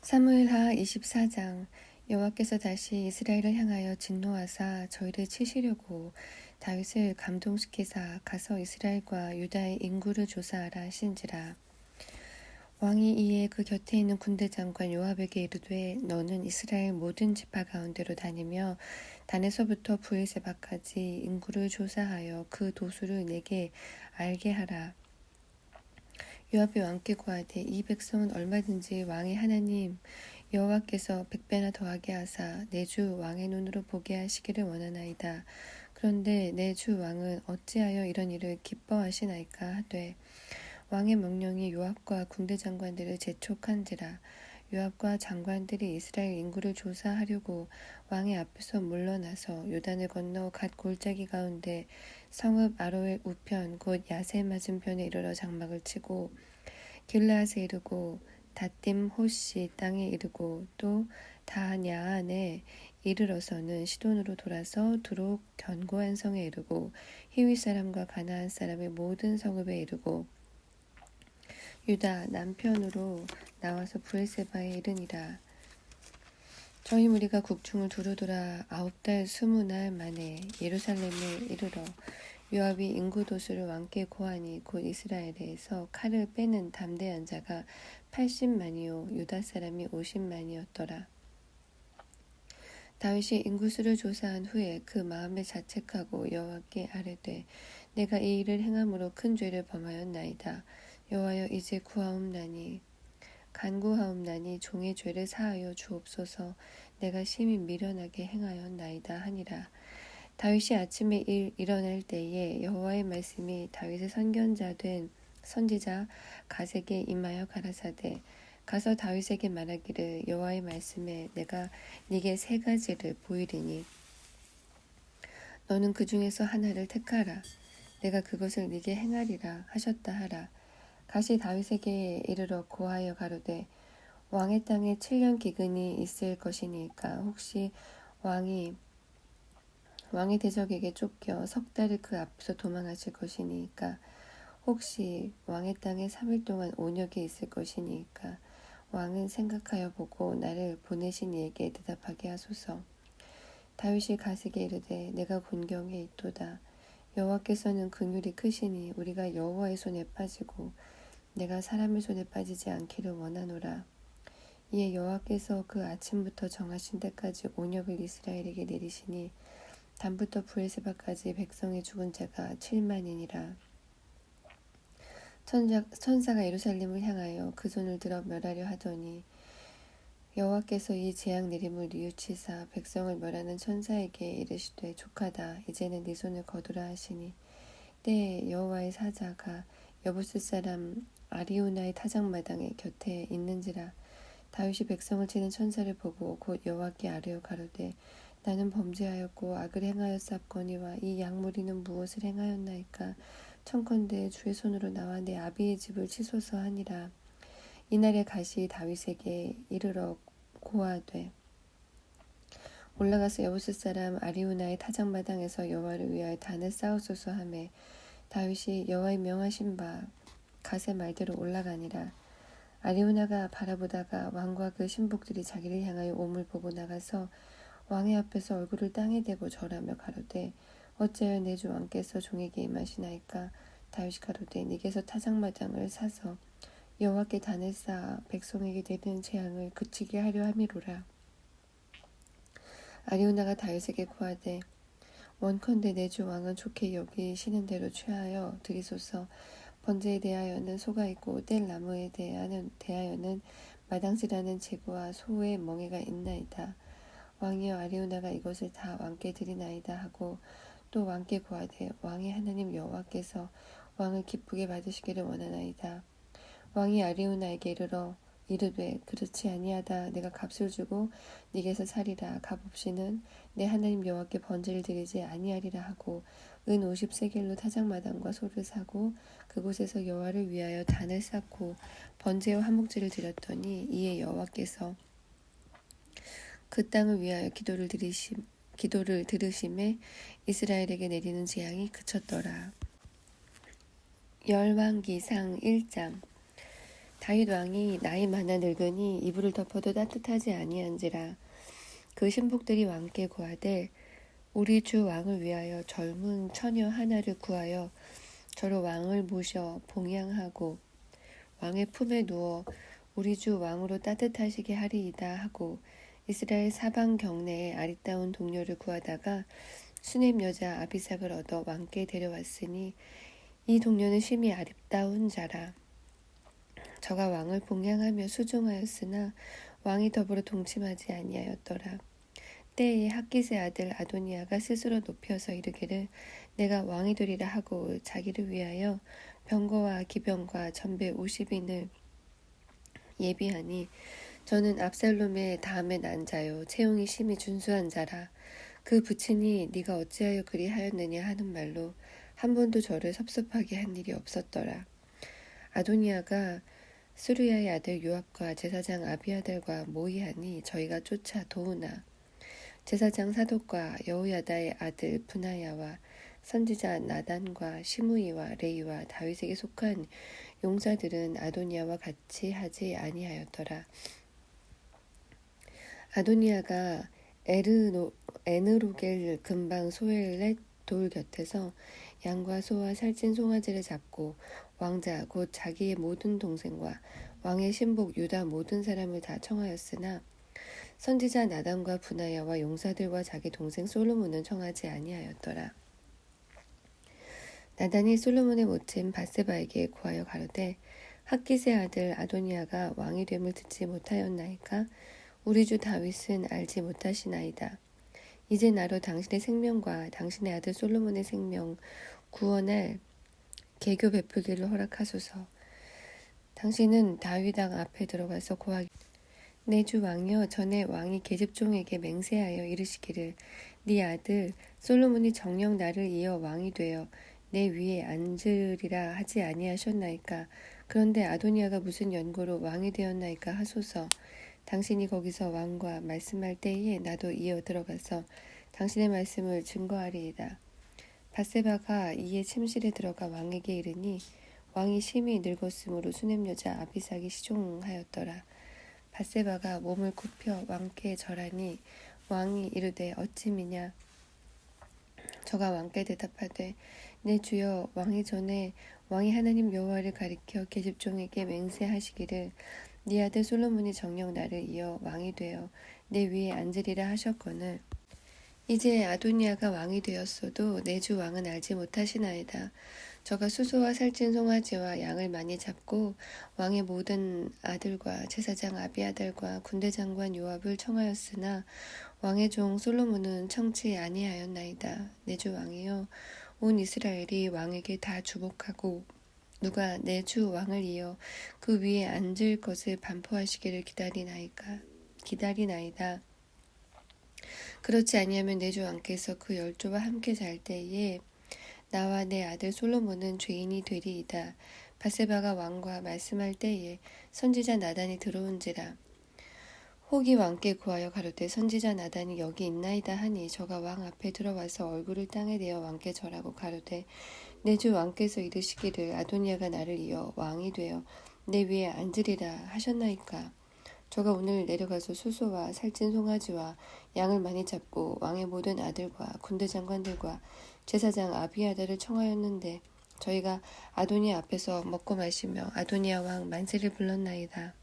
사무엘하 24장. 여호와께서 다시 이스라엘을 향하여 진노하사 저희를 치시려고 다윗을 감동시키사 가서 이스라엘과 유다의 인구를 조사하라 하신지라. 왕이 이에 그 곁에 있는 군대 장관 요압에게 이르되 너는 이스라엘 모든 지파 가운데로 다니며 단에서부터 브엘세바까지 인구를 조사하여 그 도수를 내게 알게 하라. 요압이 왕께 고하되 이 백성은 얼마든지 왕의 하나님 여호와께서 100배나 더하게 하사 내 주 왕의 눈으로 보게 하시기를 원하나이다. 그런데 내 주 왕은 어찌하여 이런 일을 기뻐하시나이까 하되 왕의 명령이 요압과 군대 장관들을 재촉한지라. 요압과 장관들이 이스라엘 인구를 조사하려고 왕의 앞에서 물러나서 요단을 건너 갓 골짜기 가운데 성읍 아로엘 우편 곧 야세 맞은편에 이르러 장막을 치고 길라앗에 이르고 다딤 호시 땅에 이르고 또 다냐안에 이르러서는 시돈으로 돌아서 두록 견고한 성에 이르고 히위 사람과 가나안 사람의 모든 성읍에 이르고 유다 남편으로 나와서 브엘세바에 이르니라. 저희 무리가 국중을 두루 돌아 9달 20날 만에 예루살렘에 이르러 요압이 인구 도수를 왕께 고하니 곧 이스라엘에서 칼을 빼는 담대한 자가 80만이요 유다 사람이 50만이었더라. 다윗이 인구수를 조사한 후에 그 마음에 자책하고 여호와께 아뢰되 내가 이 일을 행함으로 큰 죄를 범하였나이다. 여호와여 이제 구하옵나니 간구하옵나니 종의 죄를 사하여 주옵소서. 내가 심히 미련하게 행하였나이다 하니라. 다윗이 아침에 일어날 때에 여호와의 말씀이 다윗의 선견자 된 선지자 갓에게 임하여 가라사대 가서 다윗에게 말하기를 여호와의 말씀에 내가 네게 3가지를 보이리니 너는 그 중에서 하나를 택하라. 내가 그것을 네게 행하리라 하셨다 하라. 갓이 다윗에게 이르러 고하여 가로되 왕의 땅에 7년 기근이 있을 것이니까 혹시 왕의 대적에게 쫓겨 3달을 그 앞에서 도망하실 것이니까 혹시 왕의 땅에 3일 동안 온역이 있을 것이니까 왕은 생각하여 보고 나를 보내신 이에게 대답하게 하소서. 다윗이 갓에게 이르되 내가 곤경에 있도다. 여호와께서는 긍휼이 크시니 우리가 여호와의 손에 빠지고 내가 사람의 손에 빠지지 않기를 원하노라. 이에 여호와께서 그 아침부터 정하신 때까지 온역을 이스라엘에게 내리시니 단부터 브엘세바까지 백성의 죽은 자가 7만이니라. 천사가 예루살렘을 향하여 그 손을 들어 멸하려 하더니 여호와께서 이 재앙 내림을 뉘우치사 백성을 멸하는 천사에게 이르시되 족하다. 이제는 네 손을 거두라 하시니 때에 여호와의 사자가 여부스 사람 아리우나의 타작마당에 곁에 있는지라. 다윗이 백성을 치는 천사를 보고 곧 여호와께 아뢰어 가로되 나는 범죄하였고 악을 행하였사옵거니와 이 양무리는 무엇을 행하였나이까. 청컨대 주의 손으로 나와 내 아비의 집을 치소서 하니라. 이날에 갓이 다윗에게 이르러 고하되 올라가서 여부스 사람 아리우나의 타작마당에서 여호와를 위하여 단을 쌓으소서 하매 다윗이 여호와의 명하신 바 갓의 말대로 올라가니라. 아리우나가 바라보다가 왕과 그 신복들이 자기를 향하여 옴을 보고 나가서 왕의 앞에서 얼굴을 땅에 대고 절하며 가로되 어찌하여 내 주 왕께서 종에게 임하시나이까. 다윗이 가로되 네게서 타작마당을 사서 여호와께 단을 쌓아 백성에게 내리는 재앙을 그치게 하려 함이로라. 아리우나가 다윗에게 고하되 원컨대 내 주 왕은 좋게 여기시는 대로 취하여 드리소서. 번제에 대하여는 소가 있고 뗄 나무에 대하여는 마당쇠라는 제구와 소의 멍에가 있나이다. 왕이여 아리우나가 이것을 다 왕께 드리나이다 하고 또 왕께 고하되 왕의 하나님 여호와께서 왕을 기쁘게 받으시기를 원하나이다. 왕이 아리우나에게 이르되 그렇지 아니하다. 내가 값을 주고 네게서 사리라. 값 없이는 내 하나님 여호와께 번제를 드리지 아니하리라 하고 은 50세겔로 타작마당과 소를 사고 그곳에서 여호와를 위하여 단을 쌓고 번제와 화목제를 드렸더니 이에 여호와께서 그 땅을 위하여 기도를 들으심에 이스라엘에게 내리는 재앙이 그쳤더라. 열왕기상 1장. 다윗 왕이 나이 많아 늙으니 이불을 덮어도 따뜻하지 아니한지라. 그 신복들이 왕께 구하되 우리 주 왕을 위하여 젊은 처녀 하나를 구하여 저로 왕을 모셔 봉양하고 왕의 품에 누워 우리 주 왕으로 따뜻하시게 하리이다 하고 이스라엘 사방 경내에 아리따운 동료를 구하다가 수넴 여자 아비삭을 얻어 왕께 데려왔으니 이 동료는 심히 아리따운 자라. 저가 왕을 봉양하며 수종하였으나 왕이 더불어 동침하지 아니하였더라. 때에 학깃의 아들 아도니아가 스스로 높여서 이르기를 내가 왕이 되리라 하고 자기를 위하여 병거와 기병과 전배 50인을 예비하니 저는 압살롬의 다음에 난 자요 채용이 심히 준수한 자라. 그 부친이 네가 어찌하여 그리하였느냐 하는 말로 한 번도 저를 섭섭하게 한 일이 없었더라. 아도니아가 수르야의 아들 요압과 제사장 아비아달과 모의하니 저희가 쫓아 도우나 제사장 사독과 여호야다의 아들 분하야와 선지자 나단과 시므이와 레이와 다윗에게 속한 용사들은 아도니아와 같이 하지 아니하였더라. 아도니아가 에느로겔 근방 소엘렛 돌 곁에서 양과 소와 살찐 송아지를 잡고 왕자 곧 자기의 모든 동생과 왕의 신복 유다 모든 사람을 다 청하였으나 선지자 나단과 분하야와 용사들과 자기 동생 솔로몬은 청하지 아니하였더라. 나단이 솔로몬의 모친 바세바에게 구하여 가로되 학깃의 아들 아도니아가 왕이 됨을 듣지 못하였나이까 우리 주 다윗은 알지 못하시나이다. 이제 나로 당신의 생명과 당신의 아들 솔로몬의 생명 구원할 계교 베풀기를 허락하소서. 당신은 다윗 왕 앞에 들어가서 고하기 내 주 왕이여 전에 왕이 계집종에게 맹세하여 이르시기를 네 아들 솔로몬이 정녕 나를 이어 왕이 되어 내 위에 앉으리라 하지 아니하셨나이까. 그런데 아도니아가 무슨 연고로 왕이 되었나이까 하소서. 당신이 거기서 왕과 말씀할 때에 나도 이어 들어가서 당신의 말씀을 증거하리이다. 바세바가 이에 침실에 들어가 왕에게 이르니 왕이 심히 늙었으므로 수넴 여자 아비삭이 시종하였더라. 바세바가 몸을 굽혀 왕께 절하니 왕이 이르되 어찌미냐. 저가 왕께 대답하되 내 주여 왕이 전에 왕이 하나님 여호와를 가리켜 계집종에게 맹세하시기를 네 아들 솔로몬이 정녕 나를 이어 왕이 되어 내 위에 앉으리라 하셨거늘 이제 아도니아가 왕이 되었어도 내 주 왕은 알지 못하시나이다. 저가 수소와 살찐 송아지와 양을 많이 잡고 왕의 모든 아들과 제사장 아비아달과 군대 장관 요압을 청하였으나 왕의 종 솔로몬은 청치 아니하였나이다. 내 주 왕이여 온 이스라엘이 왕에게 다 주복하고 누가 내 주 왕을 이어 그 위에 앉을 것을 반포하시기를 기다리나이다. 그렇지 아니하면 내 주 왕께서 그 열조와 함께 잘 때에 나와 내 아들 솔로몬은 죄인이 되리이다. 바세바가 왕과 말씀할 때에 선지자 나단이 들어온지라. 혹이 왕께 구하여 가로되 선지자 나단이 여기 있나이다 하니 저가 왕 앞에 들어와서 얼굴을 땅에 대어 왕께 절하고 가로되 내 주 왕께서 이르시기를 아도니아가 나를 이어 왕이 되어 내 위에 앉으리라 하셨나이까. 저가 오늘 내려가서 수소와 살찐 송아지와 양을 많이 잡고 왕의 모든 아들과 군대 장관들과 제사장 아비아달을 청하였는데 저희가 아도니아 앞에서 먹고 마시며 아도니아 왕 만세를 불렀나이다.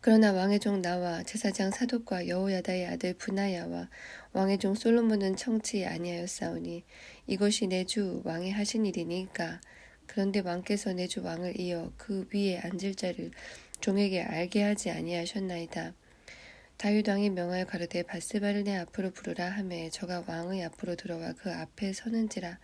그러나 왕의 종 나와 제사장 사독과 여호야다의 아들 분하야와 왕의 종 솔로몬은 청치 아니하였사오니 이것이 내 주 왕이 하신 일이니까. 그런데 왕께서 내 주 왕을 이어 그 위에 앉을 자를 종에게 알게 하지 아니하셨나이다. 다윗 왕이 명하여 가로되 바세바를 내 앞으로 부르라 하매 저가 왕의 앞으로 들어와 그 앞에 서는지라.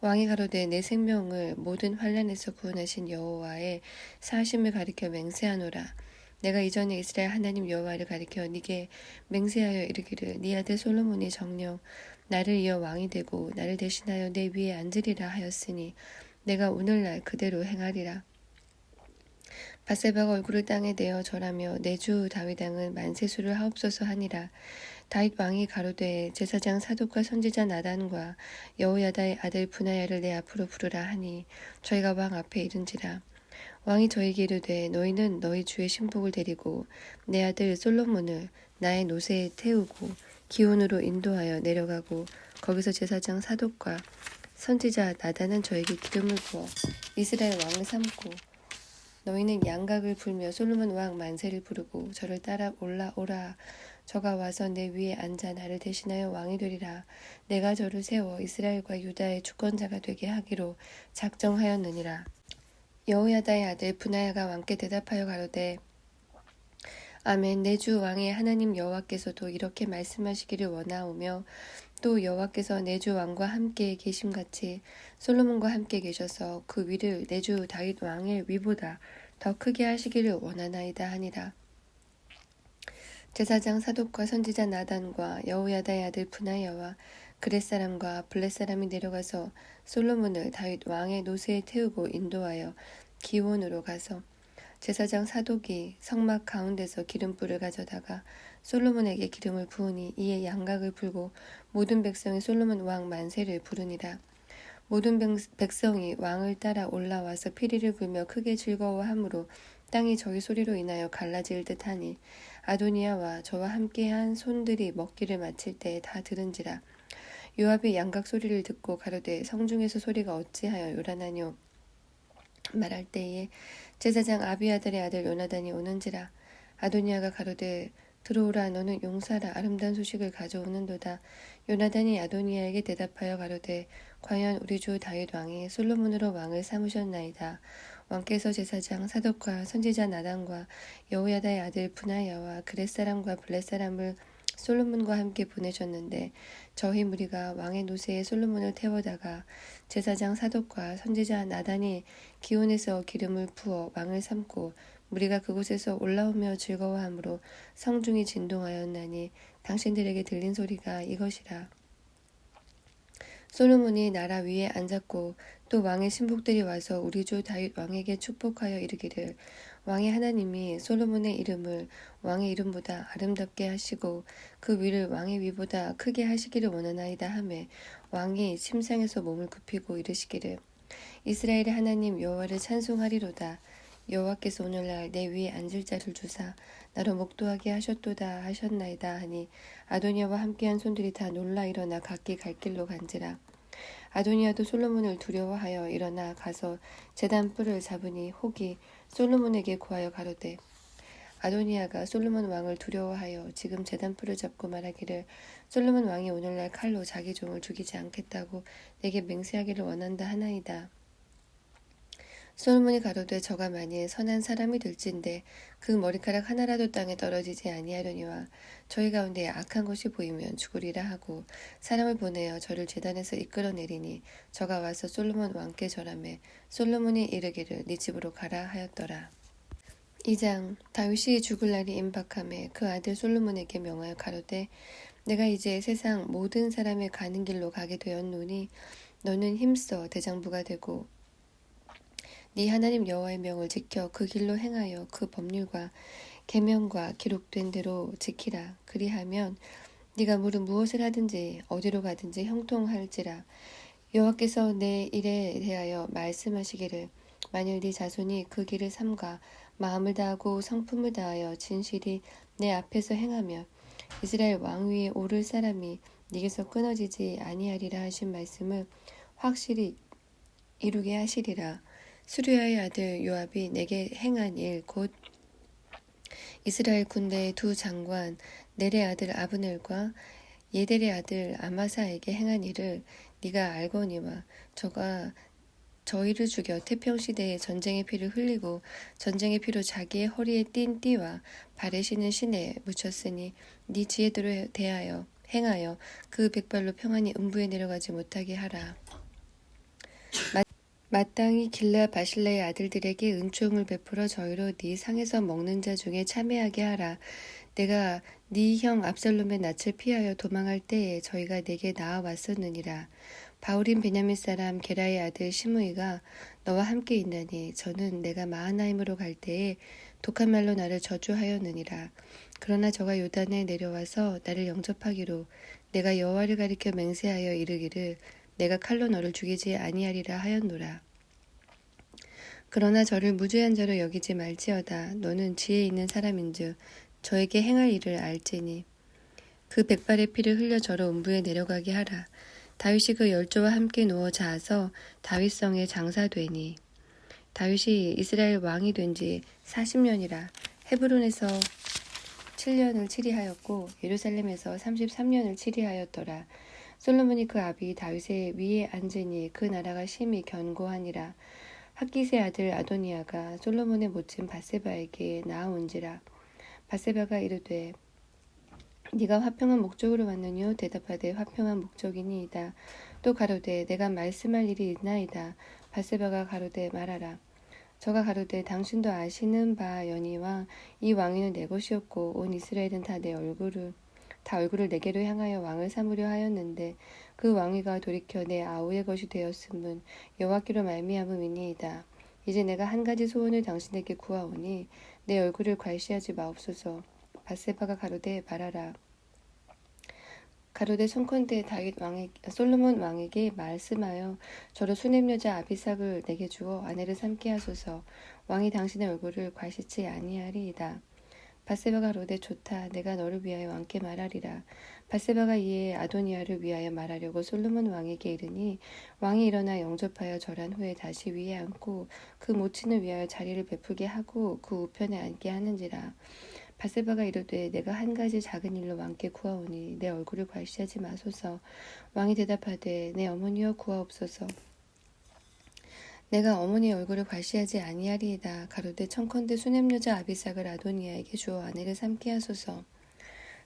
왕이 가로되 내 생명을 모든 환난에서 구원하신 여호와의 사하심을 가리켜 맹세하노라. 내가 이전에 이스라엘 하나님 여호와를 가리켜 네게 맹세하여 이르기를 네 아들 솔로몬이 정녕 나를 이어 왕이 되고 나를 대신하여 내 위에 앉으리라 하였으니 내가 오늘날 그대로 행하리라. 바세바가 얼굴을 땅에 대어 절하며 내 주 다윗 왕은 만세수를 하옵소서 하니라. 다윗 왕이 가로되 제사장 사독과 선지자 나단과 여호야다의 아들 분하야를 내 앞으로 부르라 하니 저희가 왕 앞에 이른지라. 왕이 저에게 이르되 너희는 너희 주의 신복을 데리고 내 아들 솔로몬을 나의 노새에 태우고 기온으로 인도하여 내려가고 거기서 제사장 사독과 선지자 나단은 저에게 기름을 부어 이스라엘 왕을 삼고 너희는 양각을 불며 솔로몬 왕 만세를 부르고 저를 따라 올라오라. 저가 와서 내 위에 앉아 나를 대신하여 왕이 되리라. 내가 저를 세워 이스라엘과 유다의 주권자가 되게 하기로 작정하였느니라. 여호야다의 아들 브나야가 왕께 대답하여 가로되 아멘. 내 주 왕의 하나님 여호와께서도 이렇게 말씀하시기를 원하오며 또 여호와께서 내 주 왕과 함께 계심같이 솔로몬과 함께 계셔서 그 위를 내 주 다윗 왕의 위보다 더 크게 하시기를 원하나이다 하니라. 제사장 사독과 선지자 나단과 여호야다의 아들 브나야와 그렛 사람과 블렛 사람이 내려가서 솔로몬을 다윗 왕의 노새에 태우고 인도하여 기온으로 가서 제사장 사독이 성막 가운데서 기름불을 가져다가 솔로몬에게 기름을 부으니 이에 양각을 불고 모든 백성이 솔로몬 왕 만세를 부르니라. 모든 백성이 왕을 따라 올라와서 피리를 불며 크게 즐거워하므로 땅이 저희 소리로 인하여 갈라질 듯하니 아도니아와 저와 함께한 손들이 먹기를 마칠 때에 다 들은지라. 요압이 양각 소리를 듣고 가로되 성중에서 소리가 어찌하여 요란하뇨 말할 때에 제사장 아비아들의 아들 요나단이 오는지라. 아도니아가 가로되 들어오라. 너는 용사라. 아름다운 소식을 가져오는도다. 요나단이 아도니아에게 대답하여 가로되 과연 우리 주 다윗 왕이 솔로몬으로 왕을 삼으셨나이다. 왕께서 제사장 사독과 선지자 나단과 여호야다의 아들 브나야와 그렛 사람과 블렛 사람을 솔로몬과 함께 보내셨는데 저희 무리가 왕의 노새에 솔로몬을 태워다가 제사장 사독과 선지자 나단이 기온에서 기름을 부어 왕을 삼고 무리가 그곳에서 올라오며 즐거워하므로 성중이 진동하였나니 당신들에게 들린 소리가 이것이라. 솔로몬이 나라 위에 앉았고 또 왕의 신복들이 와서 우리 주 다윗 왕에게 축복하여 이르기를 왕의 하나님이 솔로몬의 이름을 왕의 이름보다 아름답게 하시고 그 위를 왕의 위보다 크게 하시기를 원하나이다 하매 왕이 침상에서 몸을 굽히고 이르시기를 이스라엘의 하나님 여호와를 찬송하리로다. 여호와께서 오늘날 내 위에 앉을 자를 주사 나로 목도하게 하셨도다 하셨나이다 하니 아도니아와 함께한 손들이 다 놀라 일어나 각기 갈 길로 간지라. 아도니아도 솔로몬을 두려워하여 일어나 가서 제단 뿔을 잡으니 혹이 솔로몬에게 구하여 가로되 아도니아가 솔로몬 왕을 두려워하여 지금 제단 뿔을 잡고 말하기를 솔로몬 왕이 오늘날 칼로 자기 종을 죽이지 않겠다고 내게 맹세하기를 원한다 하나이다. 솔로몬이 가로되 저가 만일 선한 사람이 될진데 그 머리카락 하나라도 땅에 떨어지지 아니하려니와 저희 가운데 악한 것이 보이면 죽으리라 하고 사람을 보내어 저를 제단에서 이끌어내리니 저가 와서 솔로몬 왕께 절하매 솔로몬이 이르기를 네 집으로 가라 하였더라. 2장. 다윗이 죽을 날이 임박하매 그 아들 솔로몬에게 명하여 가로되 내가 이제 세상 모든 사람의 가는 길로 가게 되었노니 너는 힘써 대장부가 되고 네 하나님 여호와의 명을 지켜 그 길로 행하여 그 법률과 계명과 기록된 대로 지키라. 그리하면 네가 무엇을 하든지 어디로 가든지 형통할지라. 여호와께서 내 일에 대하여 말씀하시기를 만일 네 자손이 그 길을 삼가 마음을 다하고 성품을 다하여 진실이 내 앞에서 행하며 이스라엘 왕위에 오를 사람이 네게서 끊어지지 아니하리라 하신 말씀을 확실히 이루게 하시리라. 수르야의 아들 요압이 내게 행한 일 곧 이스라엘 군대의 두 장관 넬의 아들 아브넬과 예델의 아들 아마사에게 행한 일을 네가 알거니와 저가 저희를 죽여 태평시대에 전쟁의 피를 흘리고 전쟁의 피로 자기의 허리에 띈 띠와 발에 신은 신에 묻혔으니 네 지혜대로 대하여 행하여 그 백발로 평안히 음부에 내려가지 못하게 하라. 마땅히 길라 바실레의 아들들에게 은총을 베풀어 저희로 네 상에서 먹는 자 중에 참여하게 하라. 내가 네 형 압살롬의 낯을 피하여 도망할 때에 저희가 내게 나아왔었느니라. 바울인 베냐민 사람 게라의 아들 시므이가 너와 함께 있나니 저는 내가 마하나임으로 갈 때에 독한 말로 나를 저주하였느니라. 그러나 저가 요단에 내려와서 나를 영접하기로 내가 여호와를 가리켜 맹세하여 이르기를 내가 칼로 너를 죽이지 아니하리라 하였노라. 그러나 저를 무죄한 자로 여기지 말지어다. 너는 지혜 있는 사람인즉 저에게 행할 일을 알지니 그 백발의 피를 흘려 저를 음부에 내려가게 하라. 다윗이 그 열조와 함께 누워 자서 다윗성에 장사되니 다윗이 이스라엘 왕이 된 지 40년이라 헤브론에서 7년을 치리하였고 예루살렘에서 33년을 치리하였더라. 솔로몬이 그 아비 다윗의 위에 앉으니 그 나라가 심히 견고하니라. 학기스의 아들 아도니아가 솔로몬의 모친 밧세바에게 나아온지라. 밧세바가 이르되 네가 화평한 목적으로 왔느뇨? 대답하되 화평한 목적이니이다. 또 가로되 내가 말씀할 일이 있나이다. 밧세바가 가로되 말하라. 저가 가로되 당신도 아시는 바여니와 이 왕위는 내 것이었고 온 이스라엘은 다 얼굴을 내게로 향하여 왕을 삼으려 하였는데 그 왕위가 돌이켜 내 아우의 것이 되었음은 여호와께로 말미암음이니이다. 이제 내가 한 가지 소원을 당신에게 구하오니 내 얼굴을 괄시하지 마옵소서. 밧세바가 가로되 말하라. 가로되 청컨대 솔로몬 왕에게 말씀하여 저로 수냄 여자 아비삭을 내게 주어 아내를 삼게 하소서. 왕이 당신의 얼굴을 괄시치 아니하리이다. 밧세바가 가로되 좋다. 내가 너를 위하여 왕께 말하리라. 밧세바가 이에 아도니아를 위하여 말하려고 솔로몬 왕에게 이르니 왕이 일어나 영접하여 절한 후에 다시 위에 앉고 그 모친을 위하여 자리를 베풀게 하고 그 우편에 앉게 하는지라. 밧세바가 이르되 내가 한 가지 작은 일로 왕께 구하오니 내 얼굴을 괄시하지 마소서. 왕이 대답하되 내 어머니여 구하옵소서. 내가 어머니의 얼굴을 괄시하지 아니하리이다. 가로되 청컨대 수냄 여자 아비삭을 아도니아에게 주어 아내를 삼게 하소서.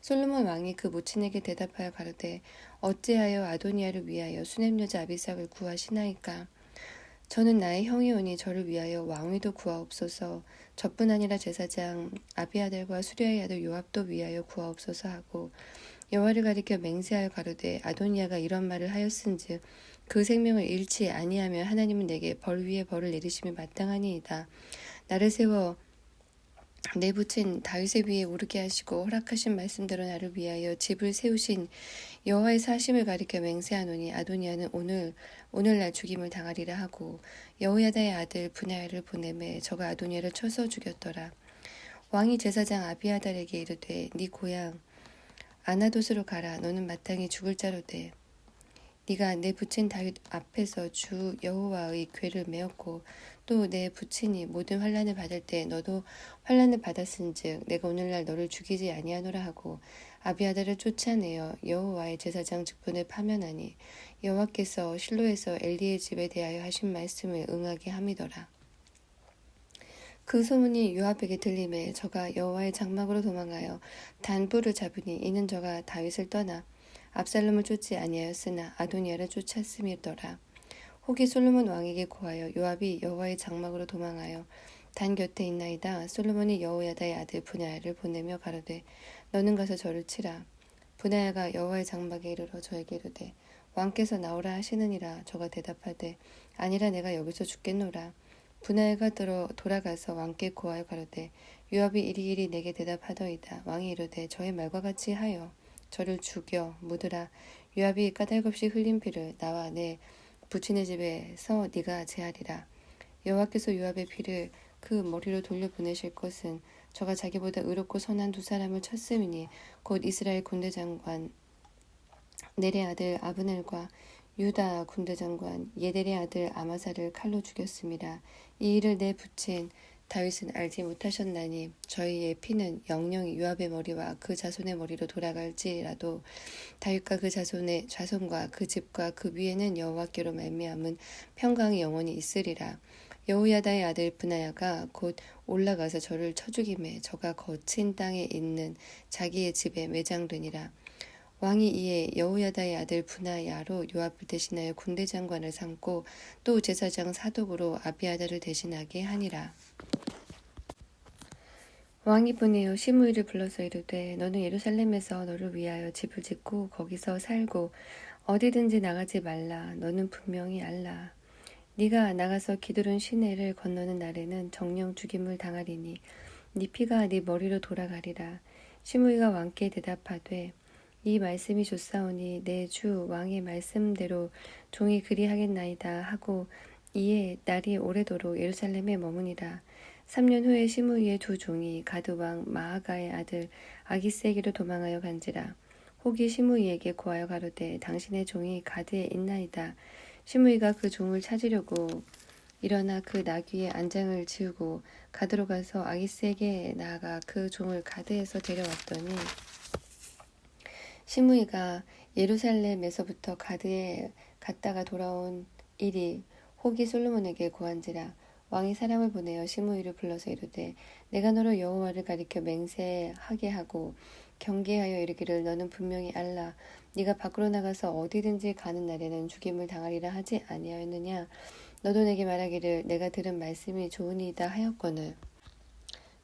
솔로몬 왕이 그 모친에게 대답하여 가로되 어찌하여 아도니아를 위하여 수냄 여자 아비삭을 구하시나이까? 저는 나의 형이오니 저를 위하여 왕위도 구하옵소서. 저뿐 아니라 제사장 아비아달과 수리아의 아들 요압도 위하여 구하옵소서 하고 여호와를 가리켜 맹세하여 가로되 아도니아가 이런 말을 하였은즉 그 생명을 잃지 아니하면 하나님은 내게 벌 위에 벌을 내리심이 마땅하니이다. 나를 세워 내 부친 다윗의 위에 오르게 하시고 허락하신 말씀대로 나를 위하여 집을 세우신 여호와의 사심을 가리켜 맹세하노니 아도니아는 오늘날 죽임을 당하리라 하고 여호야다의 아들 브나야를 보내매 저가 아도니아를 쳐서 죽였더라. 왕이 제사장 아비아달에게 이르되 네 고향 아나돗으로 가라. 너는 마땅히 죽을 자로 돼. 네가 내 부친 다윗 앞에서 주 여호와의 궤를 메었고 또 내 부친이 모든 환난을 받을 때 너도 환난을 받았은즉 내가 오늘날 너를 죽이지 아니하노라 하고 아비아달을 쫓아내어 여호와의 제사장 직분을 파면하니 여호와께서 실로에서 엘리의 집에 대하여 하신 말씀을 응하게 함이더라. 그 소문이 요압에게 들림에 저가 여호와의 장막으로 도망하여 단불을 잡으니 이는 저가 다윗을 떠나 압살롬을 쫓지 아니하였으나 아도니아를 쫓았음이더라. 혹이 솔로몬 왕에게 고하여 요압이 여호와의 장막으로 도망하여 단 곁에 있나이다. 솔로몬이 여호야다의 아들 브나야를 보내며 가로되 너는 가서 저를 치라. 브나야가 여호와의 장막에 이르러 저에게 이르되 왕께서 나오라 하시느니라. 저가 대답하되 아니라 내가 여기서 죽겠노라. 브나야가 돌아가서 왕께 고하여 가로되 요압이 이리이리 내게 대답하더이다. 왕이 이르되 저의 말과 같이 하여 저를 죽여 묻으라. 요압이 까닭없이 흘린 피를 나와 내 부친의 집에서 네가 제하리라. 여호와께서 요압의 피를 그 머리로 돌려보내실 것은 저가 자기보다 의롭고 선한 두 사람을 쳤음이니 곧 이스라엘 군대 장관 넬의 아들 아브넬과 유다 군대 장관 예델의 아들 아마사를 칼로 죽였습니다. 이 일을 내 부친 다윗은 알지 못하셨나니 저희의 피는 영영이 요압의 머리와 그 자손의 머리로 돌아갈지라도 다윗과 그 자손과 그 집과 그 위에는 여호와께로 말미암은 평강이 영원히 있으리라. 여호야다의 아들 브나야가 곧 올라가서 저를 쳐 죽임에 저가 거친 땅에 있는 자기의 집에 매장되니라. 왕이 이에 여호야다의 아들 브나야로 요압을 대신하여 군대 장관을 삼고 또 제사장 사독으로 아비아달을 대신하게 하니라. 왕이 보내어 시므이를 불러서 이르되 너는 예루살렘에서 너를 위하여 집을 짓고 거기서 살고 어디든지 나가지 말라. 너는 분명히 알라. 네가 나가서 기드론 시내를 건너는 날에는 정령 죽임을 당하리니 네 피가 네 머리로 돌아가리라. 시므이가 왕께 대답하되 이 말씀이 좋사오니 내 주 왕의 말씀대로 종이 그리하겠나이다 하고 이에 날이 오래도록 예루살렘에 머무니라. 3년 후에 시므이의 두 종이 가드 왕 마아가의 아들 아기스에게로 도망하여 간지라. 혹이 시므이에게 고하여 가로되 당신의 종이 가드에 있나이다. 시므이가 그 종을 찾으려고 일어나 그 나귀의 안장을 지우고 가드로 가서 아기스에게 나아가 그 종을 가드에서 데려왔더니 시므이가 예루살렘에서부터 가드에 갔다가 돌아온 일이 혹이 솔로몬에게 고한지라. 왕이 사람을 보내어 시므이를 불러서 이르되 내가 너로 여호와를 가리켜 맹세하게 하고 경계하여 이르기를 너는 분명히 알라. 네가 밖으로 나가서 어디든지 가는 날에는 죽임을 당하리라 하지 아니하였느냐. 너도 내게 말하기를 내가 들은 말씀이 좋으니이다 하였거늘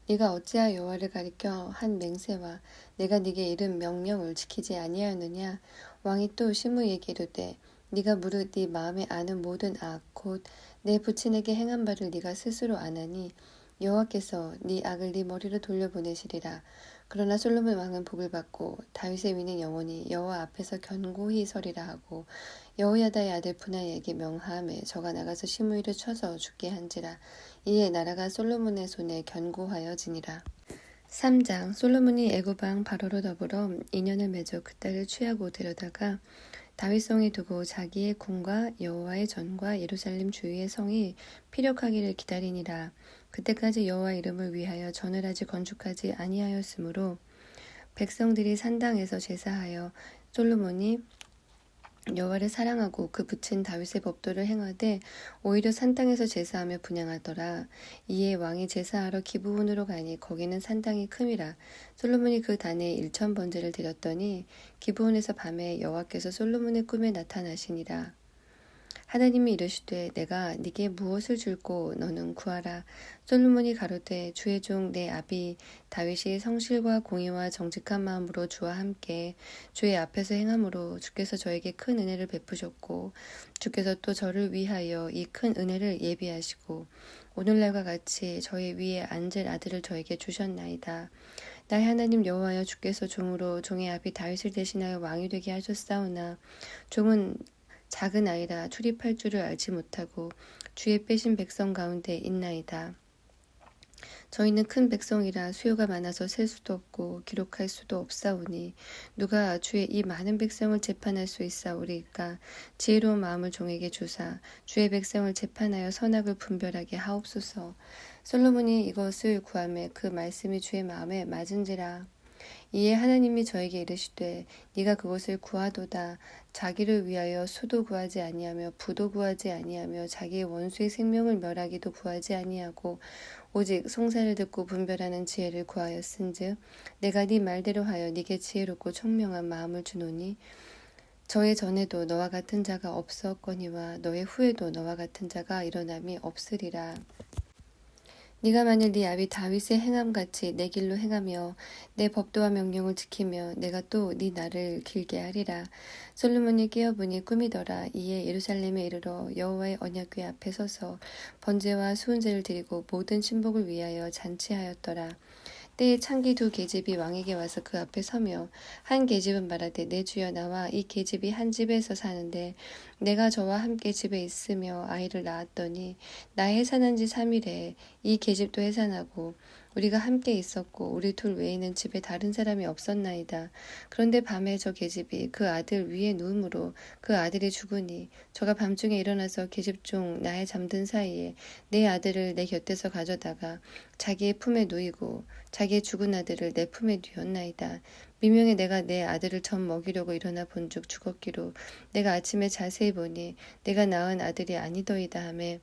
네가 어찌하여 여호와를 가리켜 한 맹세와 내가 네게 이른 명령을 지키지 아니하였느냐. 왕이 또 시므이에게 이르되 네가 무릇 네 마음에 아는 모든 악 곧 내 부친에게 행한 바를 네가 스스로 아나니 여호와께서 네 악을 네 머리로 돌려보내시리라. 그러나 솔로몬 왕은 복을 받고 다윗의 위는 영원히 여호와 앞에서 견고히 서리라 하고 여호야다의 아들 분하야에게 명하매 저가 나가서 시므이를 쳐서 죽게 한지라. 이에 나라가 솔로몬의 손에 견고하여지니라. 3장 솔로몬이 애굽 왕 바로로 더불어 인연을 맺어 그 딸을 취하고 데려다가 다윗성에 두고 자기의 궁과 여호와의 전과 예루살렘 주위의 성이 피력하기를 기다리니라. 그때까지 여호와 이름을 위하여 전을 아직 건축하지 아니하였으므로 백성들이 산당에서 제사하여 솔로몬이 여호와를 사랑하고 그 부친 다윗의 법도를 행하되 오히려 산당에서 제사하며 분향하더라. 이에 왕이 제사하러 기브온으로 가니 거기는 산당이 큼이라. 솔로몬이 그 단에 1,000번제를 드렸더니 기브온에서 밤에 여호와께서 솔로몬의 꿈에 나타나시니라. 하나님이 이르시되 내가 네게 무엇을 줄고 너는 구하라. 솔로몬이 가로되 주의 종 내 아비 다윗이 성실과 공의와 정직한 마음으로 주와 함께 주의 앞에서 행함으로 주께서 저에게 큰 은혜를 베푸셨고 주께서 또 저를 위하여 이 큰 은혜를 예비하시고 오늘날과 같이 저의 위에 앉을 아들을 저에게 주셨나이다. 나의 하나님 여호와여 주께서 종으로 종의 아비 다윗을 대신하여 왕이 되게 하셨사오나 종은 작은 아이라 출입할 줄을 알지 못하고 주의 빼신 백성 가운데 있나이다. 저희는 큰 백성이라 수요가 많아서 셀 수도 없고 기록할 수도 없사오니 누가 주의 이 많은 백성을 재판할 수 있사오리까. 지혜로운 마음을 종에게 주사 주의 백성을 재판하여 선악을 분별하게 하옵소서. 솔로몬이 이것을 구하매 그 말씀이 주의 마음에 맞은지라. 이에 하나님이 저에게 이르시되 네가 그것을 구하도다. 자기를 위하여 수도 구하지 아니하며 부도 구하지 아니하며 자기의 원수의 생명을 멸하기도 구하지 아니하고 오직 송사를 듣고 분별하는 지혜를 구하였은즉 내가 네 말대로 하여 네게 지혜롭고 총명한 마음을 주노니 저의 전에도 너와 같은 자가 없었거니와 너의 후에도 너와 같은 자가 일어남이 없으리라. 네가 만일 네 아비 다윗의 행함같이 내 길로 행하며 내 법도와 명령을 지키며 내가 또 네 날을 길게 하리라. 솔로몬이 깨어보니 꿈이더라. 이에 예루살렘에 이르러 여호와의 언약궤 앞에 서서 번제와 수은제를 드리고 모든 신복을 위하여 잔치하였더라. 때에 창기 두 계집이 왕에게 와서 그 앞에 서며 한 계집은 말하되 내 주여 나와 이 계집이 한 집에서 사는데 내가 저와 함께 집에 있으며 아이를 낳았더니 나 해산한 지 3일에 이 계집도 해산하고 우리가 함께 있었고 우리 둘 외에는 집에 다른 사람이 없었나이다. 그런데 밤에 저 계집이 그 아들 위에 누움으로 그 아들이 죽으니 저가 밤중에 일어나서 계집종 나의 잠든 사이에 내 아들을 내 곁에서 가져다가 자기의 품에 누이고 자기의 죽은 아들을 내 품에 뉘었나이다. 미명에 내가 내 아들을 젖 먹이려고 일어나 본즉 죽었기로 내가 아침에 자세히 보니 내가 낳은 아들이 아니더이다 하매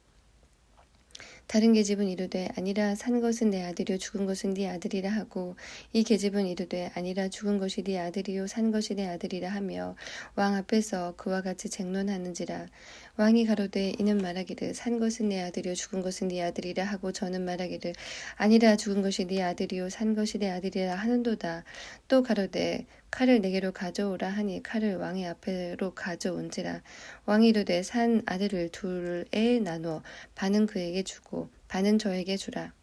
다른 계집은 이르되 아니라 산 것은 내 아들이요 죽은 것은 네 아들이라 하고 이 계집은 이르되 아니라 죽은 것이 네 아들이요 산 것이 내 아들이라 하며 왕 앞에서 그와 같이 쟁론하는지라. 왕이 가로되 이는 말하기를 산 것은 내 아들이요 죽은 것은 네 아들이라 하고 저는 말하기를 아니라 죽은 것이 네 아들이요 산 것이 내 아들이라 하는도다. 또 가로되 칼을 내게로 가져오라 하니 칼을 왕의 앞으로 가져온지라. 왕이 이르되 산 아들을 둘에 나누어 반은 그에게 주고 반은 저에게 주라.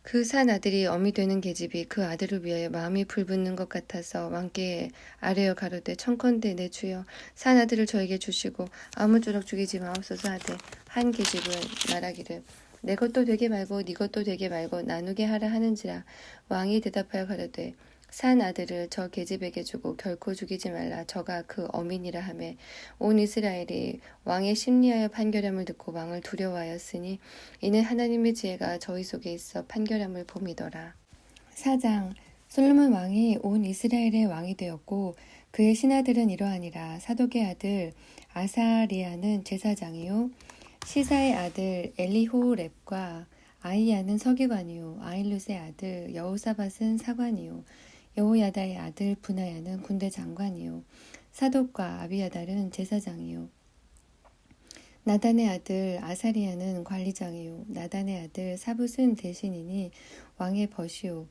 그 산 아들이 어미 되는 계집이 그 아들을 위하여 마음이 불붙는 것 같아서 왕께 아뢰어 가로되 청컨대 내 주여 산 아들을 저에게 주시고 아무쪼록 죽이지 마옵소서 하되 한 계집은 말하기를 내 것도 되게 말고 네 것도 되게 말고 나누게 하라 하는지라 왕이 대답하여 가로되 산 아들을 저 계집에게 주고 결코 죽이지 말라 저가 그 어민이라 하매 온 이스라엘이 왕의 심리하여 판결함을 듣고 왕을 두려워하였으니 이는 하나님의 지혜가 저희 속에 있어 판결함을 봄이더라. 4장 솔로몬 왕이 온 이스라엘의 왕이 되었고 그의 신하들은 이러하니라. 사독의 아들 아사리아는 제사장이요 시사의 아들 엘리호렙과 아이야는 서기관이요 아일룻의 아들 여호사밧은 사관이요 여호야다의 아들 분하야는 군대 장관이요 사독과 아비야달은 제사장이요 나단의 아들 아사리야는 관리장이요 나단의 아들 사붓은 대신이니 왕의 벗이요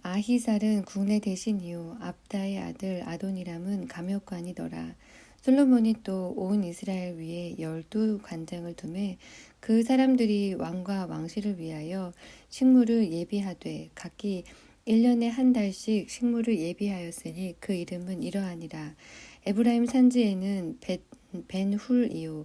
아히살은 국내 대신이요 압다의 아들 아도니람은 감역관이더라. 솔로몬이 또 온 이스라엘 위에 12관장을 두매 그 사람들이 왕과 왕실을 위하여 식물을 예비하되 각기 1년에 한 달씩 식물을 예비하였으니 그 이름은 이러하니라. 에브라임 산지에는 벤훌이요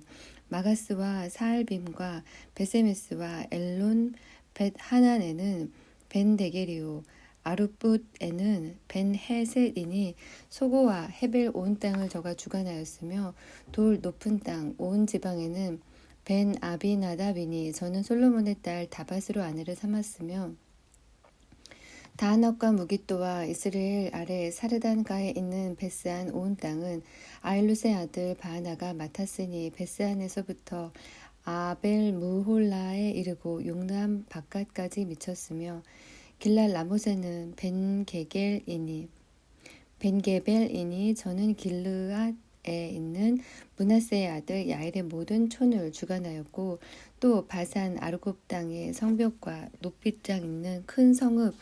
마가스와 사알빔과 베세메스와 엘론 벳하난에는 벤데게리요 아룻붓에는 벤헤셋이니 소고와 헤벨 온 땅을 저가 주관하였으며 돌 높은 땅 온 지방에는 벤 아비나답이니 저는 솔로몬의 딸 다밧으로 아내를 삼았으며 다한옥과 무깃도와 이스라엘 아래 사르단가에 있는 베스안 온 땅은 아일룻의 아들 바하나가 맡았으니 베스안에서부터 아벨 무홀라에 이르고 용남 바깥까지 미쳤으며 길랄 라모세는 벤게벨이니 저는 길르앗에 있는 므낫세의 아들 야일의 모든 촌을 주관하였고 또 바산 아르곱 땅의 성벽과 높이장 있는 큰 성읍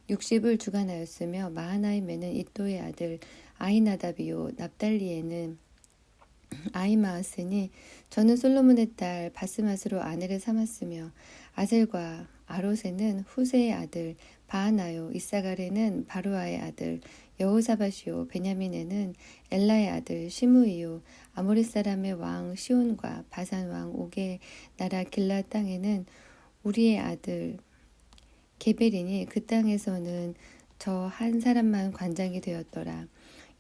60을 주관하였으며 마하나임에는 이또의 아들 아히나답이요 납달리에는 아히마아스니 저는 솔로몬의 딸 바스맛으로 아내를 삼았으며 아셀과 아로세는 후세의 아들 바하나요 이사갈에는 바루아의 아들 여호사밧이요 베냐민에는 엘라의 아들 시므이요 아모리 사람의 왕 시온과 바산 왕 옥의 나라 길라 땅에는 우리의 아들 게벨이니 그 땅에서는 저 한 사람만 관장이 되었더라.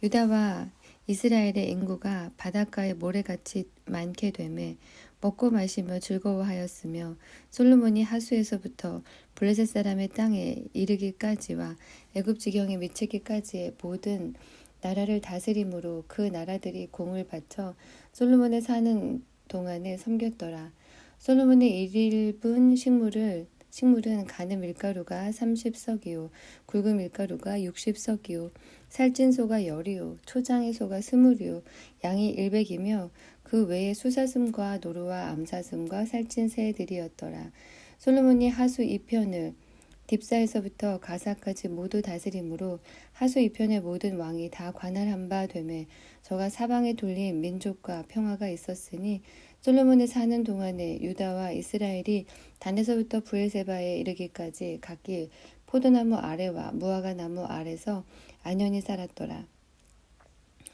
유다와 이스라엘의 인구가 바닷가의 모래같이 많게 되매 먹고 마시며 즐거워하였으며 솔로몬이 하수에서부터 블레셋 사람의 땅에 이르기까지와 애굽 지경에 미치기까지의 모든 나라를 다스림으로 그 나라들이 공을 바쳐 솔로몬의 사는 동안에 섬겼더라. 솔로몬의 일일분 식물은 가는 밀가루가 30석이요 굵은 밀가루가 60석이요 살찐 소가 10이요 초장의 소가 20이요 양이 100이며 그 외에 수사슴과 노루와 암사슴과 살찐 새들이었더라. 솔로몬이 하수 2편을 딥사에서부터 가사까지 모두 다스림으로 하수 2편의 모든 왕이 다 관할한 바 되매 저가 사방에 돌린 민족과 평화가 있었으니 솔로몬의 사는 동안에 유다와 이스라엘이 단에서부터 브엘세바에 이르기까지 각기 포도나무 아래와 무화과 나무 아래서 안연히 살았더라.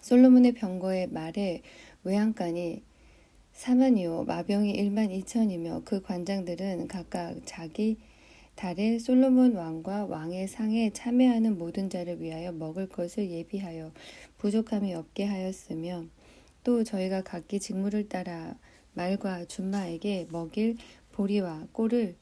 솔로몬의 병거의 말에 외양간이 4만이요 마병이 1만 2천이며 그 관장들은 각각 자기 달에 솔로몬 왕과 왕의 상에 참여하는 모든 자를 위하여 먹을 것을 예비하여 부족함이 없게 하였으며 또 저희가 각기 직무를 따라 말과 준마에게 먹일 보리와 꼴을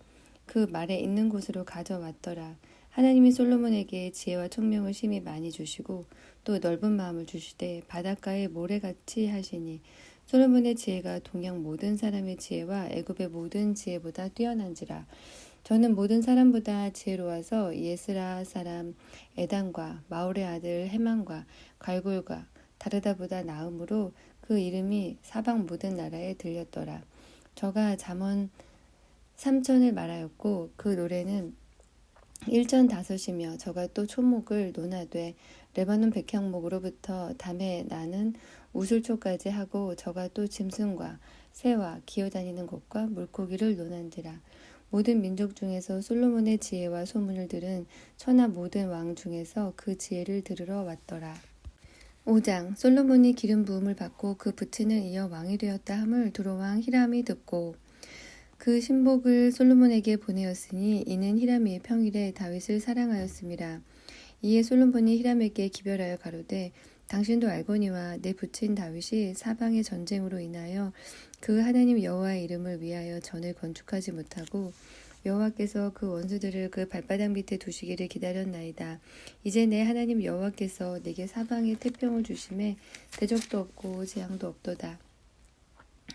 그 말에 있는 곳으로 가져왔더라. 하나님이 솔로몬에게 지혜와 총명을 심히 많이 주시고 또 넓은 마음을 주시되 바닷가의 모래같이 하시니 솔로몬의 지혜가 동양 모든 사람의 지혜와 애굽의 모든 지혜보다 뛰어난지라. 저는 모든 사람보다 지혜로워서 예스라 사람 에단과 마올의 아들 헤만과 갈골과 다르다보다 나음으로 그 이름이 사방 모든 나라에 들렸더라. 저가 잠언 3천을 말하였고 그 노래는 1전 5이며 저가 또 초목을 논하되 레바논 백향목으로부터 담에 나는 우슬초까지 하고 저가 또 짐승과 새와 기어다니는 것과 물고기를 논한지라. 모든 민족 중에서 솔로몬의 지혜와 소문을 들은 천하 모든 왕 중에서 그 지혜를 들으러 왔더라. 5장 솔로몬이 기름 부음을 받고 그 부친을 이어 왕이 되었다 함을 두로왕 히람이 듣고 그 신복을 솔로몬에게 보내었으니 이는 히람이 평일에 다윗을 사랑하였음이라. 이에 솔로몬이 히람에게 기별하여 가로되 당신도 알거니와 내 부친 다윗이 사방의 전쟁으로 인하여 그 하나님 여호와의 이름을 위하여 전을 건축하지 못하고 여호와께서 그 원수들을 그 발바닥 밑에 두시기를 기다렸나이다. 이제 내 하나님 여호와께서 내게 사방에 태평을 주심에 대적도 없고 재앙도 없도다.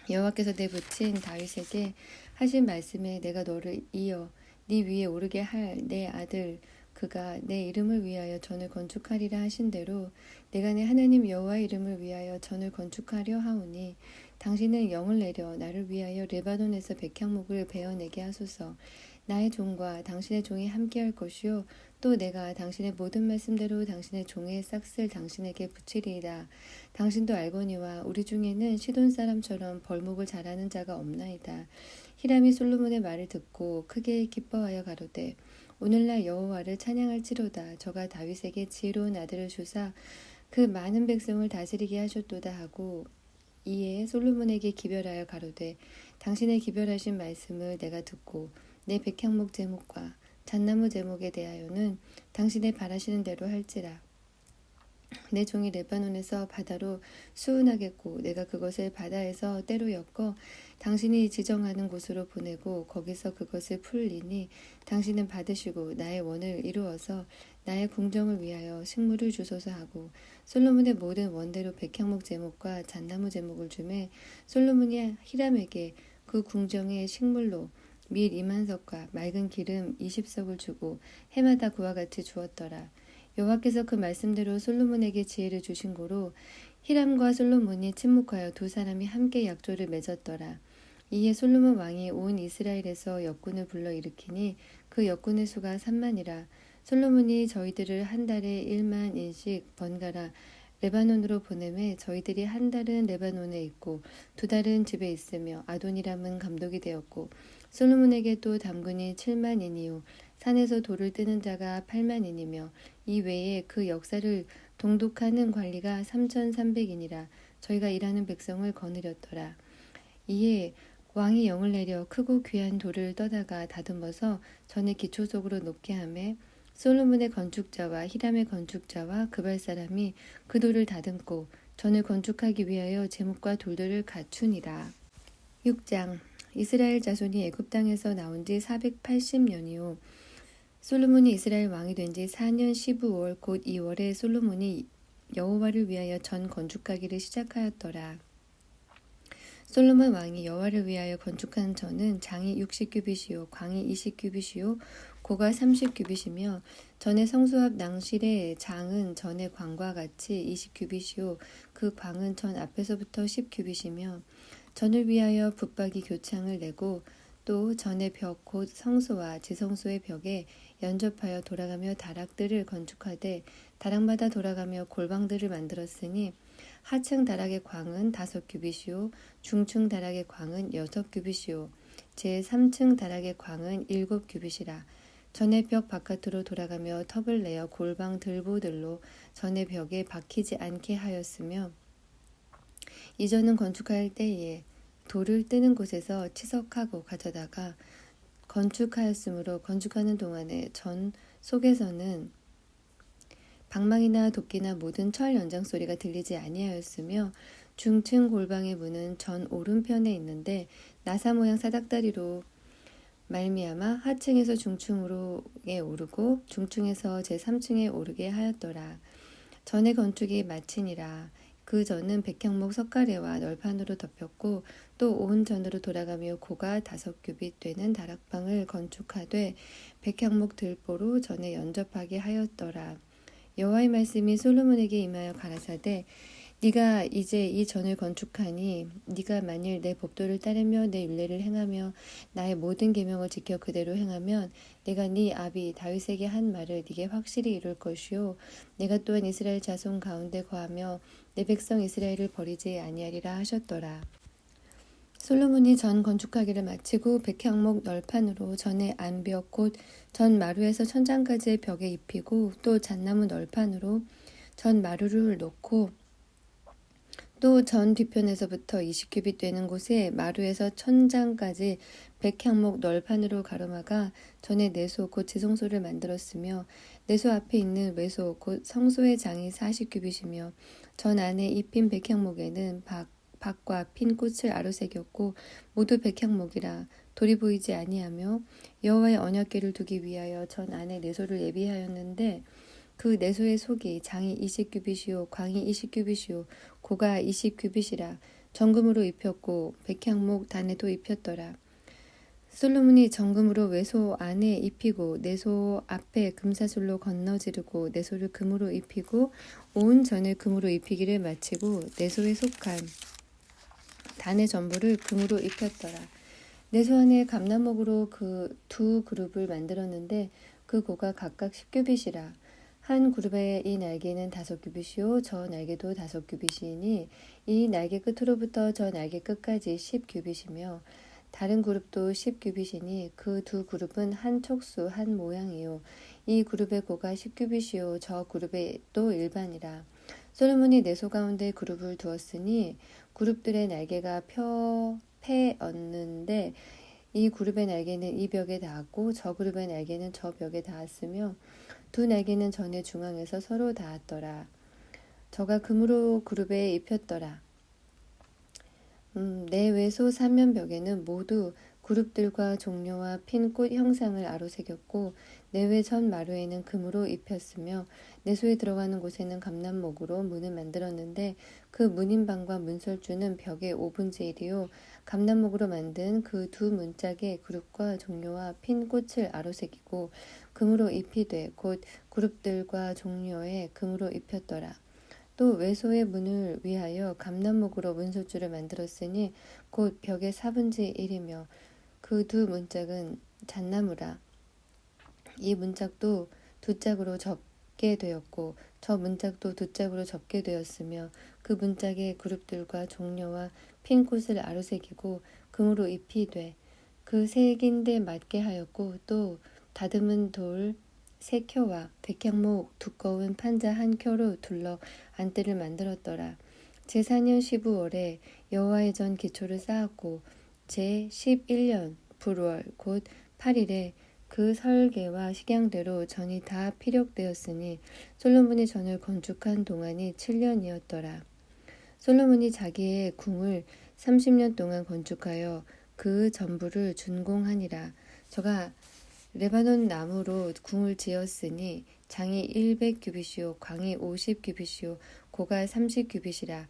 여호와께서 내 부친 다윗에게 하신 말씀에 내가 너를 이어 네 위에 오르게 할 내 아들 그가 내 이름을 위하여 전을 건축하리라 하신 대로 내가 내 하나님 여호와의 이름을 위하여 전을 건축하려 하오니 당신은 영을 내려 나를 위하여 레바논에서 백향목을 베어내게 하소서. 나의 종과 당신의 종이 함께할 것이요 또 내가 당신의 모든 말씀대로 당신의 종의 싹을 당신에게 붙이리이다. 당신도 알거니와 우리 중에는 시돈 사람처럼 벌목을 잘하는 자가 없나이다. 히람이 솔로몬의 말을 듣고 크게 기뻐하여 가로되 오늘날 여호와를 찬양할지로다. 저가 다윗에게 지혜로운 아들을 주사 그 많은 백성을 다스리게 하셨도다 하고 이에 솔로몬에게 기별하여 가로되 당신의 기별하신 말씀을 내가 듣고 내 백향목 제목과 잣나무 제목에 대하여는 당신의 바라시는 대로 할지라. 내 종이 레바논에서 바다로 수운하겠고 내가 그것을 바다에서 때로 엮어 당신이 지정하는 곳으로 보내고 거기서 그것을 풀리니 당신은 받으시고 나의 원을 이루어서 나의 궁정을 위하여 식물을 주소서 하고 솔로몬의 모든 원대로 백향목 제목과 잣나무 제목을 주매 솔로몬이 히람에게 그 궁정의 식물로 밀 2만 석과 맑은 기름 20석을 주고 해마다 그와 같이 주었더라. 여호와께서 그 말씀대로 솔로몬에게 지혜를 주신 고로 히람과 솔로몬이 친목하여 두 사람이 함께 약조를 맺었더라. 이에 솔로몬 왕이 온 이스라엘에서 역군을 불러 일으키니 그 역군의 수가 3만이라. 솔로몬이 저희들을 한 달에 1만인씩 번갈아 레바논으로 보내매 저희들이 한 달은 레바논에 있고 두 달은 집에 있으며 아도니람은 감독이 되었고 솔로몬에게 또 담군이 7만이니요 산에서 돌을 뜨는 자가 8만이니며 이 외에 그 역사를 동독하는 관리가 3,300이니라. 저희가 일하는 백성을 거느렸더라. 이에 왕이 영을 내려 크고 귀한 돌을 떠다가 다듬어서 전의 기초 속으로 놓게 하매 솔로몬의 건축자와 히람의 건축자와 그발 사람이 그 돌을 다듬고 전을 건축하기 위하여 제목과 돌들을 갖추니라. 6장 이스라엘 자손이 애굽 땅에서 나온 지 480년이요 솔로몬이 이스라엘 왕이 된 지 4년 15월 곧 2월에 솔로몬이 여호와를 위하여 전 건축하기를 시작하였더라. 솔로몬 왕이 여호와를 위하여 건축한 전은 장이 60규빗이요 광이 20규빗이요 고가 30규빗이며 전의 성소 앞 낭실의 장은 전의 광과 같이 20규빗이요 그 광은 전 앞에서부터 10규빗이며 전을 위하여 붙박이 교창을 내고 또 전의 벽 곧 성소와 지성소의 벽에 연접하여 돌아가며 다락들을 건축하되 다락마다 돌아가며 골방들을 만들었으니 하층 다락의 광은 5규빗이요 중층 다락의 광은 6규빗이요 제3층 다락의 광은 7규빗이라. 전의 벽 바깥으로 돌아가며 텁을 내어 골방 들보들로 전의 벽에 박히지 않게 하였으며 이전은 건축할 때에 돌을 뜨는 곳에서 치석하고 가져다가 건축하였으므로 건축하는 동안에 전 속에서는 방망이나 도끼나 모든 철 연장 소리가 들리지 아니하였으며 중층 골방의 문은 전 오른편에 있는데 나사 모양 사닥다리로 말미암아 하층에서 중층으로에 오르고 중층에서 제3층에 오르게 하였더라. 전의 건축이 마치니라. 그 전은 백향목 석가래와 널판으로 덮였고 또 온 전으로 돌아가며 고가 5규빗 되는 다락방을 건축하되 백향목 들보로 전에 연접하게 하였더라. 여호와의 말씀이 솔로몬에게 임하여 가라사대 네가 이제 이 전을 건축하니 네가 만일 내 법도를 따르며 내 율례를 행하며 나의 모든 계명을 지켜 그대로 행하면 내가 네 아비 다윗에게 한 말을 네게 확실히 이룰 것이요 내가 또한 이스라엘 자손 가운데 거하며 내 백성 이스라엘을 버리지 아니하리라 하셨더라. 솔로몬이 전 건축하기를 마치고 백향목 널판으로 전의 안벽 곧 전 마루에서 천장까지의 벽에 입히고 또 잣나무 널판으로 전 마루를 놓고 또 전 뒤편에서부터 20규빗 되는 곳에 마루에서 천장까지 백향목 널판으로 가로막아 전에 내소 곧 지성소를 만들었으며 내소 앞에 있는 외소 곧 성소의 장이 40규빗이며 전 안에 입힌 백향목에는 박과 핀 꽃을 아로새겼고 모두 백향목이라 돌이 보이지 아니하며 여호와의 언약궤를 두기 위하여 전 안에 내소를 예비하였는데 그 내소의 속이 장이 20규빗이요 광이 20규빗이요 고가 20규빗이라 정금으로 입혔고 백향목 단에도 입혔더라. 솔로몬이 정금으로 외소 안에 입히고 내소 앞에 금사슬로 건너지르고 내소를 금으로 입히고 온 전을 금으로 입히기를 마치고 내소에 속한 단의 전부를 금으로 입혔더라. 내소 안에 감나목으로 그 두 그룹을 만들었는데 그 고가 각각 10규빗이라. 한 그룹의 이 날개는 5규빗이요 저 날개도 5규빗이니 이 날개 끝으로부터 저 날개 끝까지 10규빗이며 다른 그룹도 10규빗이니 그 두 그룹은 한 촉수 한 모양이요 이 그룹의 고가 10규빗이요 저 그룹의 또 일반이라. 솔로몬이 내소 가운데 그룹을 두었으니 그룹들의 날개가 펴었는데 이 그룹의 날개는 이 벽에 닿았고 저 그룹의 날개는 저 벽에 닿았으며 두 날개는 전의 중앙에서 서로 닿았더라. 저가 금으로 그룹에 입혔더라. 내외소 삼면벽에는 모두 그룹들과 종려와 핀 꽃 형상을 아로새겼고 내외 전 마루에는 금으로 입혔으며 내소에 들어가는 곳에는 감람목으로 문을 만들었는데 그 문인방과 문설주는 벽의 5분의 1이요 감람목으로 만든 그 두 문짝에 그룹과 종려와 핀 꽃을 아로새기고 금으로 입히되 곧 그룹들과 종려에 금으로 입혔더라. 또 외소의 문을 위하여 감람목으로 문설주를 만들었으니 곧 벽의 4분의 1이며 그 두 문짝은 잣나무라. 이 문짝도 두 짝으로 접게 되었고 저 문짝도 두 짝으로 접게 되었으며 그 문짝의 그룹들과 종려와 핀 꽃을 아로새기고 금으로 입히되 그 색인데 맞게 하였고 또 다듬은 돌 3켜와 백향목 두꺼운 판자 1켜로 둘러 안뜰을 만들었더라. 제4년 15월에 여호와의 전 기초를 쌓았고 제11년 불월 곧 8일에 그 설계와 식양대로 전이 다 피력되었으니 솔로몬이 전을 건축한 동안이 7년이었더라. 솔로몬이 자기의 궁을 30년 동안 건축하여 그 전부를 준공하니라. 저가 레바논 나무로 궁을 지었으니 장이 100규빗이요 광이 50규빗이요 고가 30규빗이라.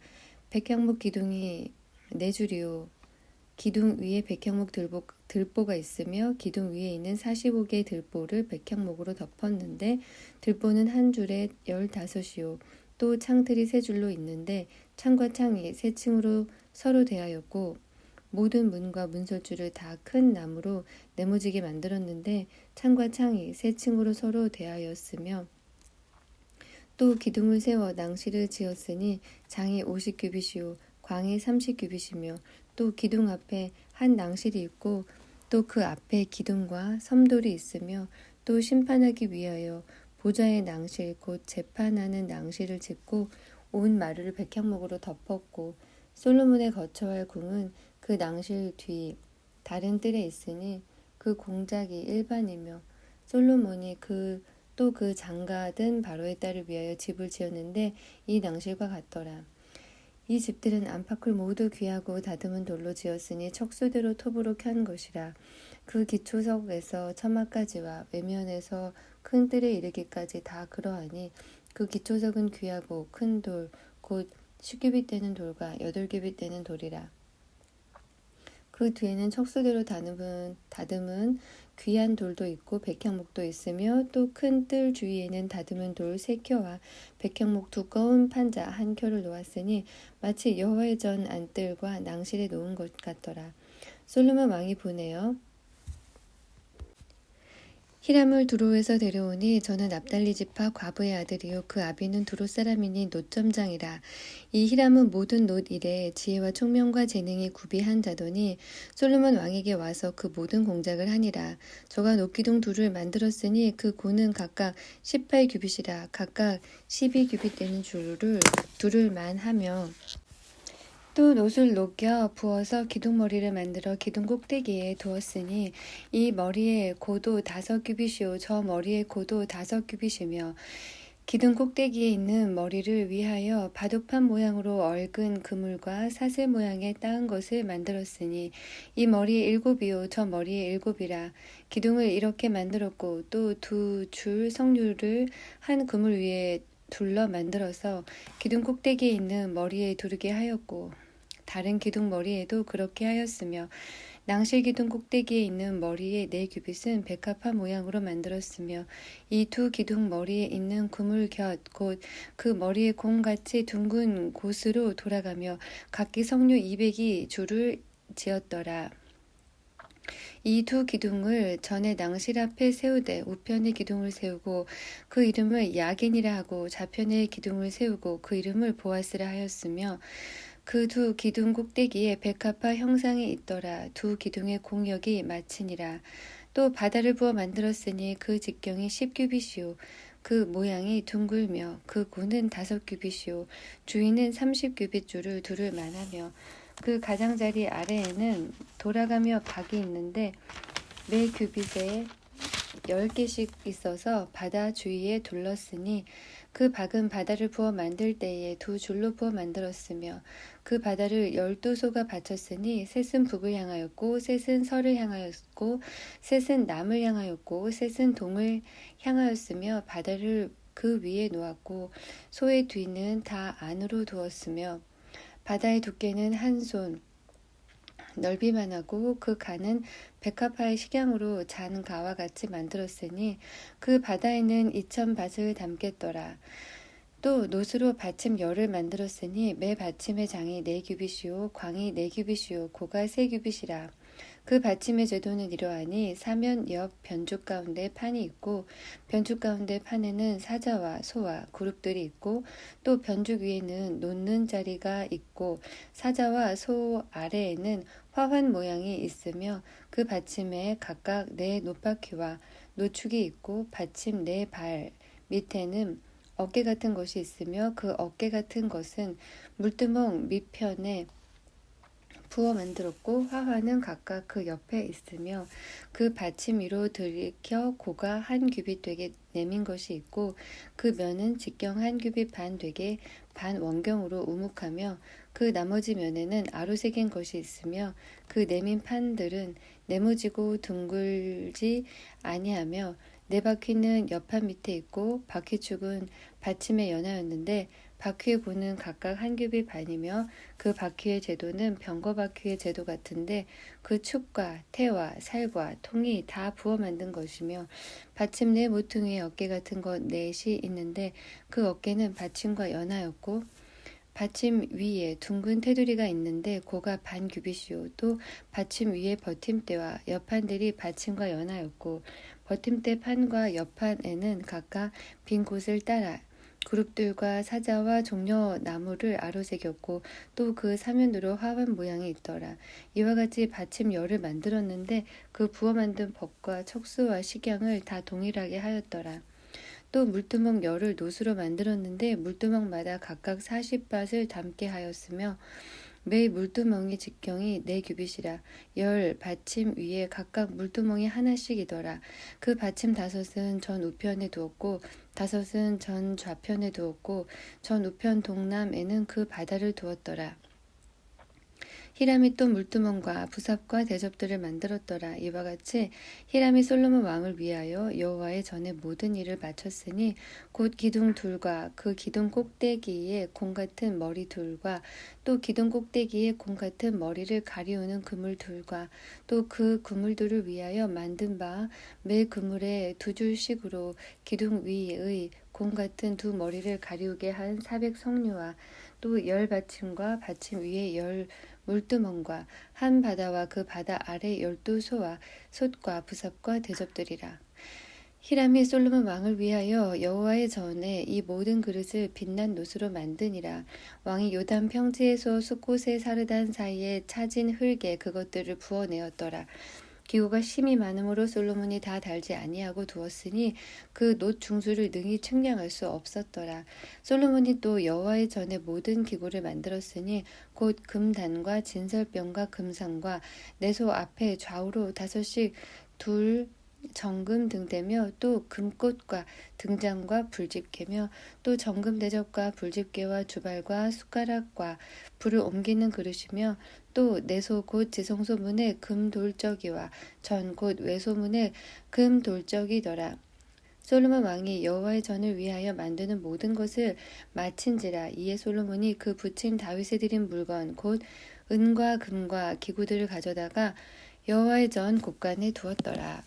백향목 기둥이 4줄이요 기둥 위에 백향목 들보가 있으며 기둥 위에 있는 45개의 들보를 백향목으로 덮었는데 들보는 한 줄에 15이요 또 창틀이 3줄로 있는데 창과 창이 3층으로 서로 대하였고 모든 문과 문설주를 다 큰 나무로 네모지게 만들었는데 창과 창이 3층으로 서로 대하였으며 또 기둥을 세워 낭실을 지었으니 장이 50규빗이요 광이 30규빗이며 또 기둥 앞에 한 낭실이 있고 또 그 앞에 기둥과 섬돌이 있으며 또 심판하기 위하여 보좌의 낭실 곧 재판하는 낭실을 짓고 온 마루를 백향목으로 덮었고 솔로몬의 거처할 궁은 그 낭실 뒤 다른 뜰에 있으니 그 공작이 일반이며 솔로몬이 또 그 장가든 바로의 딸을 위하여 집을 지었는데 이 낭실과 같더라. 이 집들은 안팎을 모두 귀하고 다듬은 돌로 지었으니 척수대로 톱으로 켠 것이라. 그 기초석에서 처마까지와 외면에서 큰 뜰에 이르기까지 다 그러하니 그 기초석은 귀하고 큰 돌 곧 10규빗 되는 돌과 8규빗 되는 돌이라. 그 뒤에는 척수대로 다듬은 귀한 돌도 있고 백향목도 있으며 또 큰 뜰 주위에는 다듬은 돌 3켜와 백향목 두꺼운 판자 1켜를 놓았으니 마치 여호와의 전 안뜰과 낭실에 놓은 것 같더라. 솔로몬 왕이 보내어 히람을 두로에서 데려오니 저는 납달리 지파 과부의 아들이요 그 아비는 두로 사람이니 놋점장이라. 이 히람은 모든 놋 일에 지혜와 총명과 재능이 구비한 자더니 솔로몬 왕에게 와서 그 모든 공작을 하니라. 저가 놋기둥 둘을 만들었으니 그 고는 각각 18규빗이라. 각각 12규빗 되는 줄을 둘을만 하며 또 놋을 녹여 부어서 기둥머리를 만들어 기둥 꼭대기에 두었으니 이 머리의 고도 5규빗이요 저 머리의 고도 5규빗이며 기둥 꼭대기에 있는 머리를 위하여 바둑판 모양으로 얽은 그물과 사슬 모양의 따은 것을 만들었으니 이 머리의 7이요 저 머리의 7이라. 기둥을 이렇게 만들었고 또 2줄 석류를 한 그물 위에 둘러 만들어서 기둥 꼭대기에 있는 머리에 두르게 하였고 다른 기둥 머리에도 그렇게 하였으며 낭실 기둥 꼭대기에 있는 머리의 4규빗은 백합화 모양으로 만들었으며 이 2 기둥 머리에 있는 그물 곁 곧 그 머리의 공같이 둥근 곳으로 돌아가며 각기 석류 200이 줄을 지었더라. 이 2 기둥을 전에 낭실 앞에 세우되 우편에 기둥을 세우고 그 이름을 야긴이라 하고 좌편에 기둥을 세우고 그 이름을 보아스라 하였으며 그 2 기둥 꼭대기에 백합화 형상이 있더라. 2 기둥의 공역이 마치니라. 또 바다를 부어 만들었으니 그 직경이 10규빗이요 그 모양이 둥글며 그 고는 5규빗이요 주위는 30규빗 줄을 두를 만하며 그 가장자리 아래에는 돌아가며 박이 있는데 매 규빗에 10개씩 있어서 바다 주위에 둘렀으니 그 박은 바다를 부어 만들 때에 2 줄로 부어 만들었으며 그 바다를 12소가 받쳤으니 셋은 북을 향하였고 셋은 서를 향하였고 셋은 남을 향하였고 셋은 동을 향하였으며 바다를 그 위에 놓았고 소의 뒤는 다 안으로 두었으며 바다의 두께는 한 손 넓이만하고 그 간은 백합화의 식양으로 잔 가와 같이 만들었으니 그 바다에는 2000밭을 담겠더라. 또 놋으로 받침 열을 만들었으니 매 받침의 장이 4규빗이요 광이 4규빗이요 고가 3규빗이라. 그 받침의 제도는 이러하니 사면 옆 변죽 가운데 판이 있고 변죽 가운데 판에는 사자와 소와 그룹들이 있고 또 변죽 위에는 놓는 자리가 있고 사자와 소 아래에는 화환 모양이 있으며 그 받침에 각각 4 놋바퀴와 노축이 있고 받침 4발 밑에는 어깨 같은 것이 있으며 그 어깨 같은 것은 물두멍 밑편에 부어 만들었고 화환은 각각 그 옆에 있으며 그 받침 위로 들이켜 고가 1규빗 되게 내민 것이 있고 그 면은 직경 1규빗 반 되게 반 원경으로 우묵하며 그 나머지 면에는 아로 새긴 것이 있으며 그 내민 판들은 네모지고 둥글지 아니하며 4바퀴는 옆판 밑에 있고 바퀴축은 받침에 연하였는데 바퀴의 고는 각각 1규빗 반이며 그 바퀴의 제도는 병거 바퀴의 제도 같은데 그 축과 태와 살과 통이 다 부어 만든 것이며 받침 내 모퉁이에 어깨 같은 것 4이 있는데 그 어깨는 받침과 연하였고 받침 위에 둥근 테두리가 있는데 고가 반 규빗이요 또 받침 위에 버팀대와 옆판들이 받침과 연하였고 버팀대 판과 옆판에는 각각 빈 곳을 따라 그룹들과 사자와 종려 나무를 아로새겼고 또 그 사면으로 화환 모양이 있더라. 이와 같이 받침 열을 만들었는데 그 부어 만든 법과 척수와 식양을 다 동일하게 하였더라. 또 물두멍 열을 놋으로 만들었는데 물두멍마다 각각 40밭을 담게 하였으며 매 물두멍의 직경이 4규빗이라 열 받침 위에 각각 물두멍이 하나씩이더라. 그 받침 5은 전 우편에 두었고 5은 전 좌편에 두었고 전 우편 동남에는 그 바다를 두었더라. 히람이 또 물두멍과 부삽과 대접들을 만들었더라. 이와 같이 히람이 솔로몬 왕을 위하여 여호와의 전에 모든 일을 마쳤으니 곧 기둥 둘과 그 기둥 꼭대기에 공 같은 머리 둘과 또 기둥 꼭대기에 공 같은 머리를 가리우는 그물 둘과 또 그 그물들을 위하여 만든 바 매 그물에 2줄씩으로 기둥 위의 공 같은 2 머리를 가리우게 한 400 석류와 또 10 받침과 받침 위에 10 물두멍과 한 바다와 그 바다 아래 12소와 솥과 부삽과 대접들이라. 히람이 솔로몬 왕을 위하여 여호와의 전에 이 모든 그릇을 빛난 노스로 만드니라. 왕이 요단 평지에서 숫곳의 사르단 사이에 차진 흙에 그것들을 부어내었더라. 기구가 심이 많으므로 솔로몬이 다 달지 아니하고 두었으니 그 놋 중수를 능히 측량할 수 없었더라. 솔로몬이 또 여호와의 전에 모든 기구를 만들었으니 곧 금단과 진설병과 금상과 내소 앞에 좌우로 5씩 둘 정금 등대며 또 금꽃과 등잔과 불집게며 또 정금 대접과 불집게와 주발과 숟가락과 불을 옮기는 그릇이며 또 내소 곧 지성소문에 금돌적이와 전 곧 외소문에 금돌적이더라. 솔로몬 왕이 여호와의 전을 위하여 만드는 모든 것을 마친지라. 이에 솔로몬이 그 부친 다윗에 드린 물건 곧 은과 금과 기구들을 가져다가 여호와의 전 곳간에 두었더라.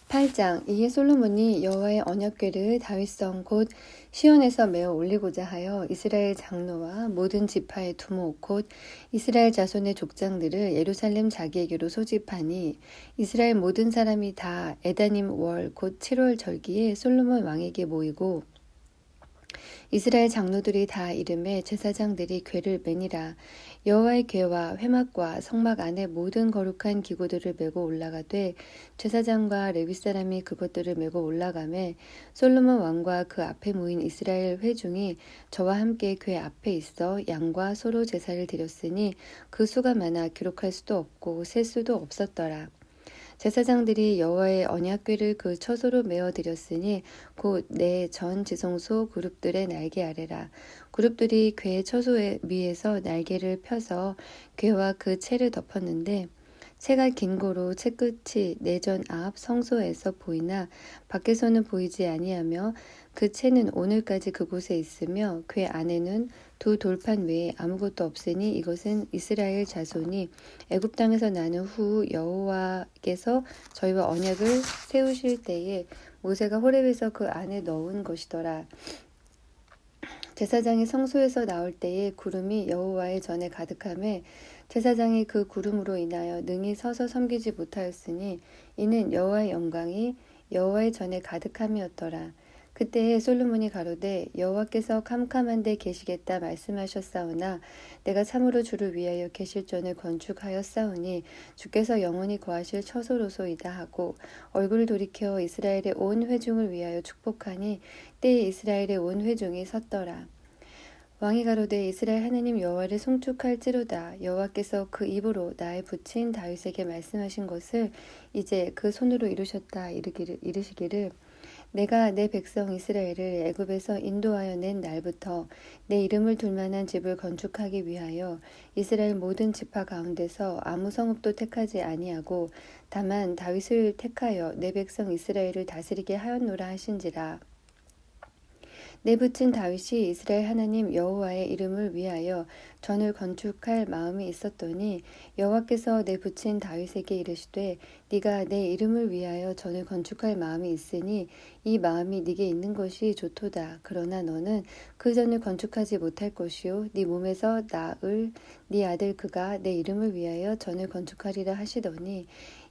8장. 이에 솔로몬이 여호와의 언약궤를 다윗성 곧 시온에서 메어 올리고자 하여 이스라엘 장로와 모든 지파의 두목 곧 이스라엘 자손의 족장들을 예루살렘 자기에게로 소집하니 이스라엘 모든 사람이 다 에다님 월 곧 7월 절기에 솔로몬 왕에게 모이고 이스라엘 장로들이 다 이름에 제사장들이 궤를 매니라. 여호와의 궤와 회막과 성막 안에 모든 거룩한 기구들을 메고 올라가되 제사장과 레위 사람이 그것들을 메고 올라가매 솔로몬 왕과 그 앞에 모인 이스라엘 회중이 저와 함께 궤 앞에 있어 양과 소로 제사를 드렸으니 그 수가 많아 기록할 수도 없고 셀 수도 없었더라. 제사장들이 여호와의 언약궤를 그 처소로 메어 드렸으니 곧 내 전 지성소 그룹들의 날개 아래라. 그룹들이 궤 처소 위에서 날개를 펴서 궤와 그 채를 덮었는데 채가 긴 고로 채 끝이 내전 앞 성소에서 보이나 밖에서는 보이지 아니하며 그 채는 오늘까지 그곳에 있으며 궤 안에는 두 돌판 외에 아무것도 없으니 이것은 이스라엘 자손이 애굽 땅에서 나는 후 여호와께서 저희와 언약을 세우실 때에 모세가 호렙에서 그 안에 넣은 것이더라. 제사장이 성소에서 나올 때에 구름이 여호와의 전에 가득하매 제사장이 그 구름으로 인하여 능히 서서 섬기지 못하였으니 이는 여호와의 영광이 여호와의 전에 가득함이었더라. 그때에 솔로몬이 가로되 여호와께서 캄캄한데 계시겠다 말씀하셨사오나 내가 참으로 주를 위하여 계실 전을 건축하였사오니 주께서 영원히 거하실 처소로소이다 하고 얼굴을 돌이켜 이스라엘의 온 회중을 위하여 축복하니 때에 이스라엘의 온 회중이 섰더라. 왕이 가로되 이스라엘 하나님 여호와를 송축할지로다. 여호와께서 그 입으로 나의 부친 다윗에게 말씀하신 것을 이제 그 손으로 이루셨다. 이르시기를 내가 내 백성 이스라엘을 애굽에서 인도하여 낸 날부터 내 이름을 둘 만한 집을 건축하기 위하여 이스라엘 모든 지파 가운데서 아무 성읍도 택하지 아니하고 다만 다윗을 택하여 내 백성 이스라엘을 다스리게 하였노라 하신지라. 내 부친 다윗이 이스라엘 하나님 여호와의 이름을 위하여 전을 건축할 마음이 있었더니 여호와께서 내 부친 다윗에게 이르시되 네가 내 이름을 위하여 전을 건축할 마음이 있으니 이 마음이 네게 있는 것이 좋도다. 그러나 너는 그 전을 건축하지 못할 것이요 네 몸에서 낳을 네 아들 그가 내 이름을 위하여 전을 건축하리라 하시더니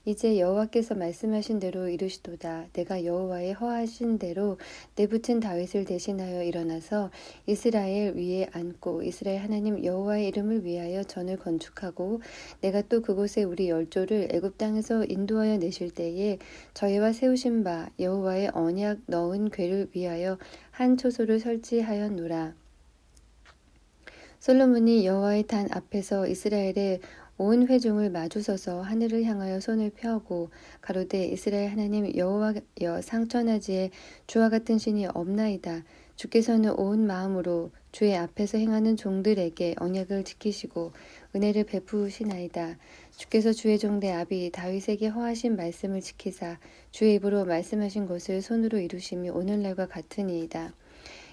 이제 여호와께서 말씀하신 대로 이르시도다. 내가 여호와의 허하신 대로 내 부친 다윗을 대신하여 일어나서 이스라엘 위에 앉고 이스라엘 하나님 여호와의 이름을 위하여 전을 건축하고 내가 또 그곳에 우리 열조를 애굽 땅에서 인도하여 내실 때에 저희와 세우신 바 여호와의 언약 넣은 궤를 위하여 한 초소를 설치하였노라. 솔로몬이 여호와의坛 앞에서 이스라엘의 온 회중을 마주서서 하늘을 향하여 손을 펴고 가로되 이스라엘 하나님 여호와여 상천하지에 주와 같은 신이 없나이다. 주께서는 온 마음으로 주의 앞에서 행하는 종들에게 언약을 지키시고 은혜를 베푸시나이다. 주께서 주의 종 내 아비 다윗에게 허하신 말씀을 지키사 주의 입으로 말씀하신 것을 손으로 이루심이 오늘날과 같으니이다.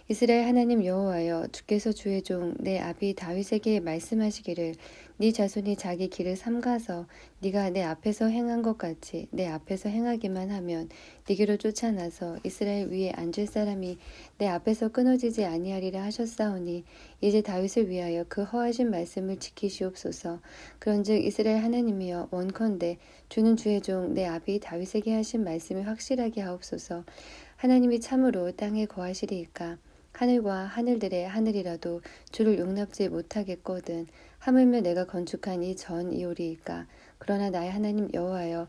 이스라엘 하나님 여호와여, 주께서 주의 종 내 아비 다윗에게 말씀하시기를 네 자손이 자기 길을 삼가서 네가 내 앞에서 행한 것 같이 내 앞에서 행하기만 하면 네게로 쫓아나서 이스라엘 위에 앉을 사람이 내 앞에서 끊어지지 아니하리라 하셨사오니 이제 다윗을 위하여 그 허하신 말씀을 지키시옵소서. 그런즉 이스라엘 하나님이여, 원컨대 주는 주의 종 내 아비 다윗에게 하신 말씀을 확실하게 하옵소서. 하나님이 참으로 땅에 거하시리이까? 하늘과 하늘들의 하늘이라도 주를 용납지 못하겠거든. 하물며 내가 건축한 이 전이오리이까? 그러나 나의 하나님 여호와여,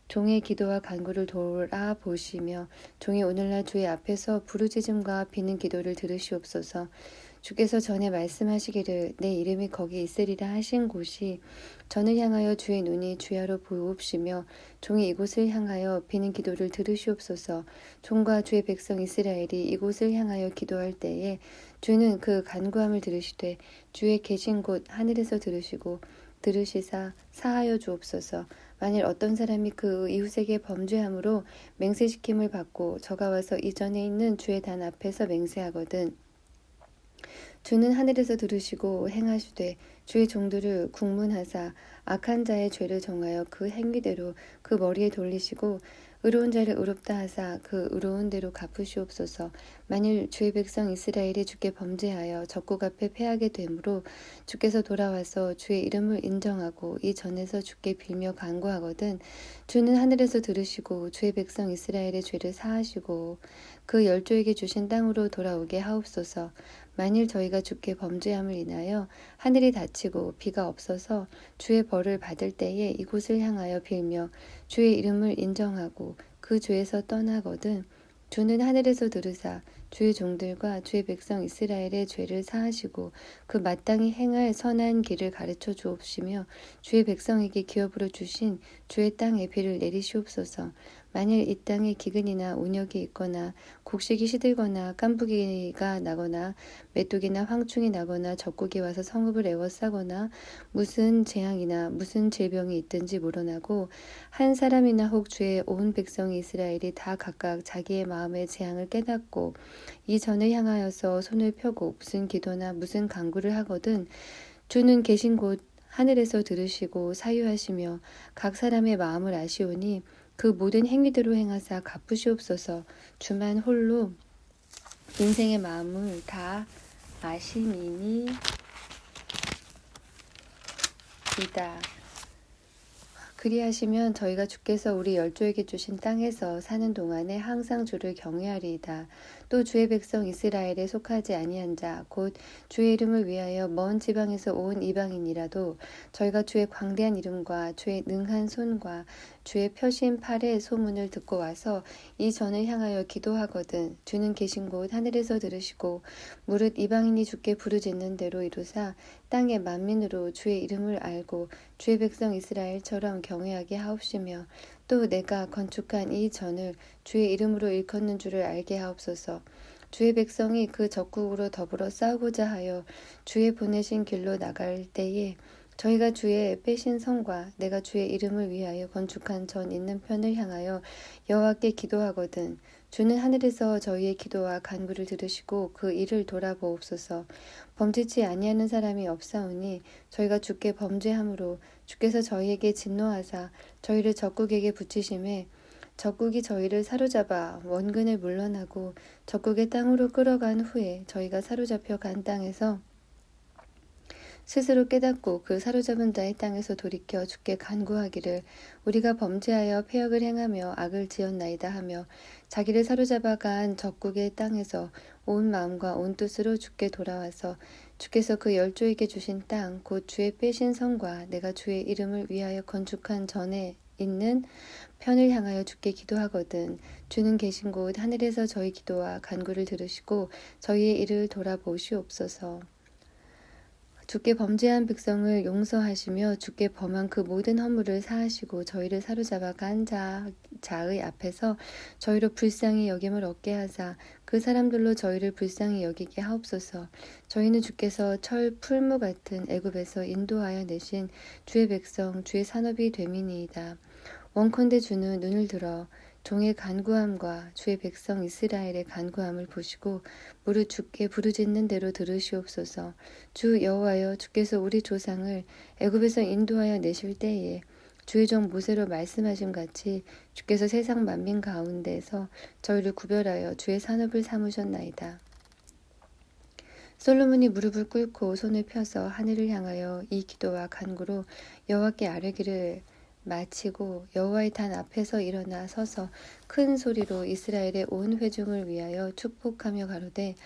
종의 기도와 간구를 돌아보시며 종이 오늘날 주의 앞에서 부르짖음과 비는 기도를 들으시옵소서. 주께서 전에 말씀하시기를 내 이름이 거기 있으리라 하신 곳이 전을 향하여 주의 눈이 주야로 보옵시며 종이 이곳을 향하여 비는 기도를 들으시옵소서. 종과 주의 백성 이스라엘이 이곳을 향하여 기도할 때에 주는 그 간구함을 들으시되 주의 계신 곳 하늘에서 들으시사 사하여 주옵소서. 만일 어떤 사람이 그 이웃에게 범죄함으로 맹세시킴을 받고 저가 와서 이전에 있는 주의 단 앞에서 맹세하거든 주는 하늘에서 들으시고 행하시되 주의 종들을 국문하사 악한 자의 죄를 정하여 그 행위대로 그 머리에 돌리시고 의로운 자를 의롭다 하사 그 의로운 대로 갚으시옵소서. 만일 주의 백성 이스라엘이 주께 범죄하여 적국 앞에 패하게 되므로 주께서 돌아와서 주의 이름을 인정하고 이 전에서 주께 빌며 간구하거든 주는 하늘에서 들으시고 주의 백성 이스라엘의 죄를 사하시고 그 열조에게 주신 땅으로 돌아오게 하옵소서. 만일 저희가 주께 범죄함을 인하여 하늘이 닫히고 비가 없어서 주의 벌을 받을 때에 이곳을 향하여 빌며 주의 이름을 인정하고 그 죄에서 떠나거든 주는 하늘에서 들으사 주의 종들과 주의 백성 이스라엘의 죄를 사하시고 그 마땅히 행할 선한 길을 가르쳐 주옵시며 주의 백성에게 기업으로 주신 주의 땅에 비를 내리시옵소서. 만일 이 땅에 기근이나 온역이 있거나 곡식이 시들거나 깐부기가 나거나 메뚜기나 황충이 나거나 적국이 와서 성읍을 에워싸거나 무슨 재앙이나 무슨 질병이 있든지 물어나고 한 사람이나 혹 주의 온 백성 이스라엘이 다 각각 자기의 마음의 재앙을 깨닫고 이 전을 향하여서 손을 펴고 무슨 기도나 무슨 간구를 하거든 주는 계신 곳 하늘에서 들으시고 사유하시며 각 사람의 마음을 아시오니 그 모든 행위대로 행하사 갚으시옵소서. 주만 홀로 인생의 마음을 다 아심이니이다. 그리하시면 저희가 주께서 우리 열조에게 주신 땅에서 사는 동안에 항상 주를 경외하리이다. 또 주의 백성 이스라엘에 속하지 아니한 자 곧 주의 이름을 위하여 먼 지방에서 온 이방인이라도 저희가 주의 광대한 이름과 주의 능한 손과 주의 펴신 팔의 소문을 듣고 와서 이 전을 향하여 기도하거든 주는 계신 곳 하늘에서 들으시고 무릇 이방인이 주께 부르짖는 대로 이루사 땅의 만민으로 주의 이름을 알고 주의 백성 이스라엘처럼 경외하게 하옵시며 또 내가 건축한 이 전을 주의 이름으로 일컫는 줄을 알게 하옵소서. 주의 백성이 그 적국으로 더불어 싸우고자 하여 주의 보내신 길로 나갈 때에 저희가 주의 빼신 성과 내가 주의 이름을 위하여 건축한 전 있는 편을 향하여 여호와께 기도하거든 주는 하늘에서 저희의 기도와 간구를 들으시고 그 일을 돌아보옵소서. 범죄치 아니하는 사람이 없사오니 저희가 주께 범죄함으로 주께서 저희에게 진노하사 저희를 적국에게 붙이심에 적국이 저희를 사로잡아 원근을 물러나고 적국의 땅으로 끌어간 후에 저희가 사로잡혀 간 땅에서 스스로 깨닫고 그 사로잡은 자의 땅에서 돌이켜 주께 간구하기를 우리가 범죄하여 패역을 행하며 악을 지었나이다 하며 자기를 사로잡아 간 적국의 땅에서 온 마음과 온 뜻으로 주께 돌아와서 주께서 그 열조에게 주신 땅 곧 주의 빼신 성과 내가 주의 이름을 위하여 건축한 전에 있는 편을 향하여 주께 기도하거든 주는 계신 곳 하늘에서 저희 기도와 간구를 들으시고 저희의 일을 돌아보시옵소서. 주께 범죄한 백성을 용서하시며 주께 범한 그 모든 허물을 사하시고 저희를 사로잡아 간 자의 앞에서 저희로 불쌍히 여김을 얻게 하사 그 사람들로 저희를 불쌍히 여기게 하옵소서. 저희는 주께서 철 풀무 같은 애굽에서 인도하여 내신 주의 백성 주의 산업이 됨이니이다. 원컨대 주는 눈을 들어 종의 간구함과 주의 백성 이스라엘의 간구함을 보시고 무릇 주께 부르짖는 대로 들으시옵소서. 주 여호와여, 주께서 우리 조상을 애굽에서 인도하여 내실 때에 주의 종 모세로 말씀하신 같이 주께서 세상 만민 가운데서 저희를 구별하여 주의 산업을 삼으셨나이다. 솔로몬이 무릎을 꿇고 손을 펴서 하늘을 향하여 이 기도와 간구로 여호와께 아뢰기를 마치고 여호와의 단 앞에서 일어나 서서 큰 소리로 이스라엘의 온 회중을 위하여 축복하며 가로되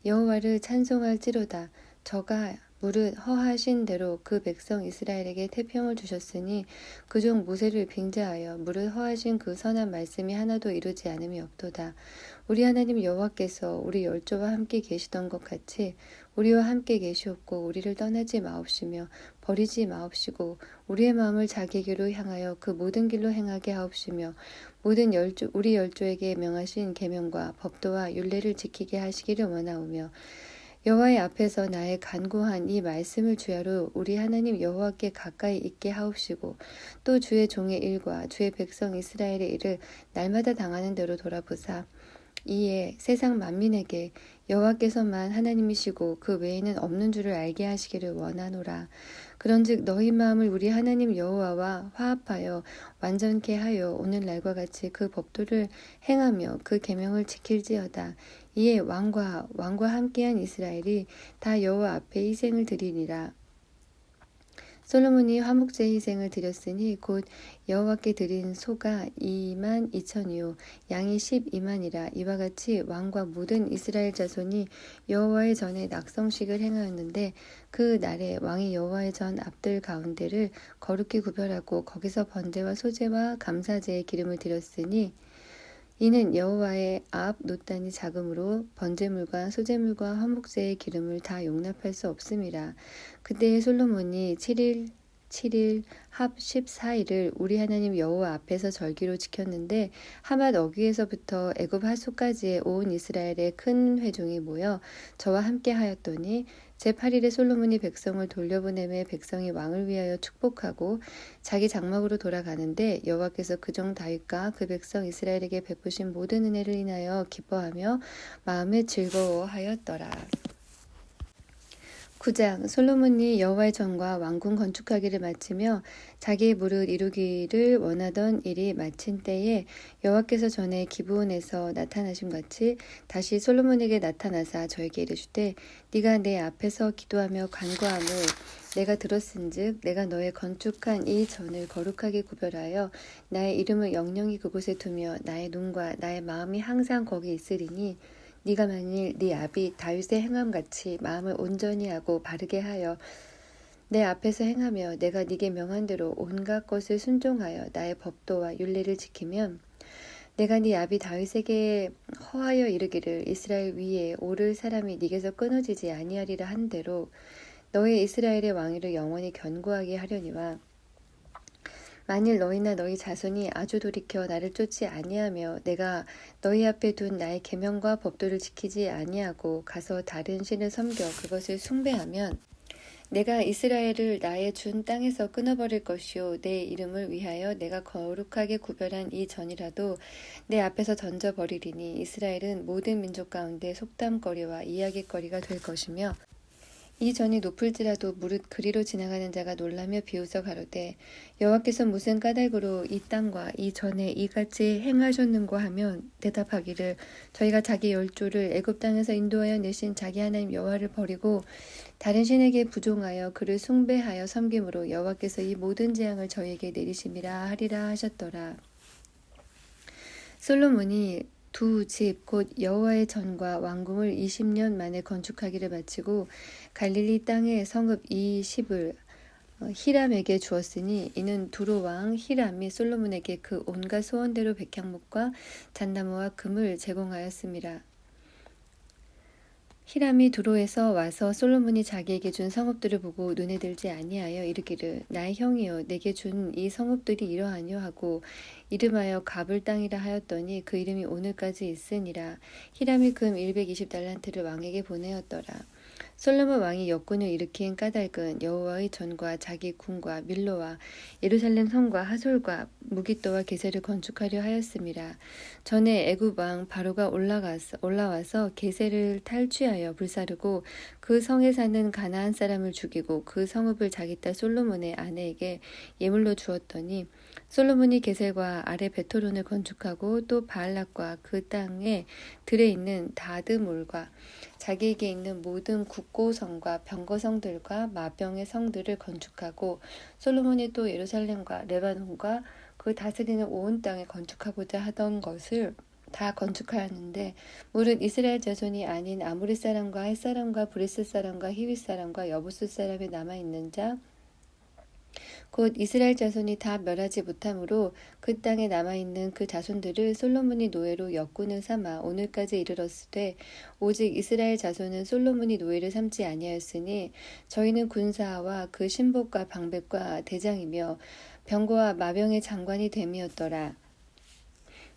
여호와를 찬송할지로다. 저가 무릇 허하신 대로 그 백성 이스라엘에게 태평을 주셨으니 그 종 모세를 빙자하여 무릇 허하신 그 선한 말씀이 하나도 이루지 않음이 없도다. 우리 하나님 여호와께서 우리 열조와 함께 계시던 것 같이 우리와 함께 계시옵고 우리를 떠나지 마옵시며 버리지 마옵시고 우리의 마음을 자기에게로 향하여 그 모든 길로 행하게 하옵시며 모든 우리 열조에게 명하신 계명과 법도와 율례를 지키게 하시기를 원하오며 여호와의 앞에서 나의 간구한 이 말씀을 주야로 우리 하나님 여호와께 가까이 있게 하옵시고 또 주의 종의 일과 주의 백성 이스라엘의 일을 날마다 당하는 대로 돌아보사 이에 세상 만민에게 여호와께서만 하나님이시고 그 외에는 없는 줄을 알게 하시기를 원하노라. 그런즉 너희 마음을 우리 하나님 여호와와 화합하여 완전케 하여 오늘날과 같이 그 법도를 행하며 그 계명을 지킬지어다. 이에 왕과 함께한 이스라엘이 다 여호와 앞에 희생을 드리니라. 솔로몬이 화목제 희생을 드렸으니 곧 여호와께 드린 소가 22,000이요 양이 12만이라. 이와 같이 왕과 모든 이스라엘 자손이 여호와의 전에 낙성식을 행하였는데 그 날에 왕이 여호와의 전 앞들 가운데를 거룩히 구별하고 거기서 번제와 소제와 감사제의 기름을 드렸으니 이는 여호와의 앞 놋단이 작음으로 번제물과 소제물과 화목제의 기름을 다 용납할 수 없음이라. 그때에 솔로몬이 7일 합 14일을 우리 하나님 여호와 앞에서 절기로 지켰는데 하맛 어귀에서부터 애굽 하소까지의 온 이스라엘의 큰 회중이 모여 저와 함께 하였더니 제8일에 솔로몬이 백성을 돌려보내매 백성이 왕을 위하여 축복하고 자기 장막으로 돌아가는데 여호와께서 그 종 다윗과 그 백성 이스라엘에게 베푸신 모든 은혜를 인하여 기뻐하며 마음에 즐거워하였더라. 9장 솔로몬이 여호와의 전과 왕궁 건축하기를 마치며 자기의 무릇 이루기를 원하던 일이 마친 때에 여호와께서 전에 기브온에서 나타나심 같이 다시 솔로몬에게 나타나사 저에게 이르시되 네가 내 앞에서 기도하며 간구함을 내가 들었은즉 내가 너의 건축한 이 전을 거룩하게 구별하여 나의 이름을 영영히 그곳에 두며 나의 눈과 나의 마음이 항상 거기 있으리니 네가 만일 네 아비 다윗의 행함같이 마음을 온전히 하고 바르게 하여 내 앞에서 행하며 내가 네게 명한 대로 온갖 것을 순종하여 나의 법도와 율례를 지키면 내가 네 아비 다윗에게 허하여 이르기를 이스라엘 위에 오를 사람이 네게서 끊어지지 아니하리라 한 대로 너의 이스라엘의 왕위를 영원히 견고하게 하려니와 만일 너희나 너희 자손이 아주 돌이켜 나를 쫓지 아니하며 내가 너희 앞에 둔 나의 계명과 법도를 지키지 아니하고 가서 다른 신을 섬겨 그것을 숭배하면 내가 이스라엘을 나의 준 땅에서 끊어버릴 것이요 내 이름을 위하여 내가 거룩하게 구별한 이 전이라도 내 앞에서 던져버리리니 이스라엘은 모든 민족 가운데 속담거리와 이야기거리가 될 것이며 이 전이 높을지라도 무릇 그리로 지나가는 자가 놀라며 비웃어 가로되 여호와께서 무슨 까닭으로 이 땅과 이 전에 이같이 행하셨는고 하면 대답하기를 저희가 자기 열조를 애굽 땅에서 인도하여 내신 자기 하나님 여호와를 버리고 다른 신에게 부종하여 그를 숭배하여 섬김으로 여호와께서 이 모든 재앙을 저희에게 내리심이라 하리라 하셨더라. 솔로몬이 두 집 곧 여호와의 전과 왕궁을 20년 만에 건축하기를 마치고 갈릴리 땅의 성읍 이 십을 히람에게 주었으니 이는 두로 왕 히람이 솔로몬에게 그 온갖 소원대로 백향목과 잣나무와 금을 제공하였습니다. 히람이 두로에서 와서 솔로몬이 자기에게 준 성읍들을 보고 눈에 들지 아니하여 이르기를 나의 형이여 내게 준 이 성읍들이 이러하뇨 하고 이름하여 가불 땅이라 하였더니 그 이름이 오늘까지 있으니라. 히람이 금 120달란트를 왕에게 보내었더라. 솔로몬 왕이 역군을 일으킨 까닭은 여호와의 전과 자기 궁과 밀로와 예루살렘 성과 하솔과 무깃도와 게셀을 건축하려 하였습니다. 전에 애굽 왕 바로가 올라와서 게셀을 탈취하여 불사르고 그 성에 사는 가나안 사람을 죽이고 그 성읍을 자기 딸 솔로몬의 아내에게 예물로 주었더니 솔로몬이 게셀과 아래 베토론을 건축하고 또 바알락과 그 땅에 들에 있는 다드몰과 자기에게 있는 모든 국고성과 병거성들과 마병의 성들을 건축하고 솔로몬이 또 예루살렘과 레바논과 그 다스리는 온 땅에 건축하고자 하던 것을 다 건축하였는데 물은 이스라엘 자손이 아닌 아모리 사람과 헷 사람과 브리스 사람과 히윗 사람과 여부스 사람에 남아있는 자 곧 이스라엘 자손이 다 멸하지 못하므로 그 땅에 남아있는 그 자손들을 솔로몬이 노예로 역군을 삼아 오늘까지 이르렀으되 오직 이스라엘 자손은 솔로몬이 노예를 삼지 아니하였으니 저희는 군사와 그 신복과 방백과 대장이며 병거와 마병의 장관이 됨이었더라.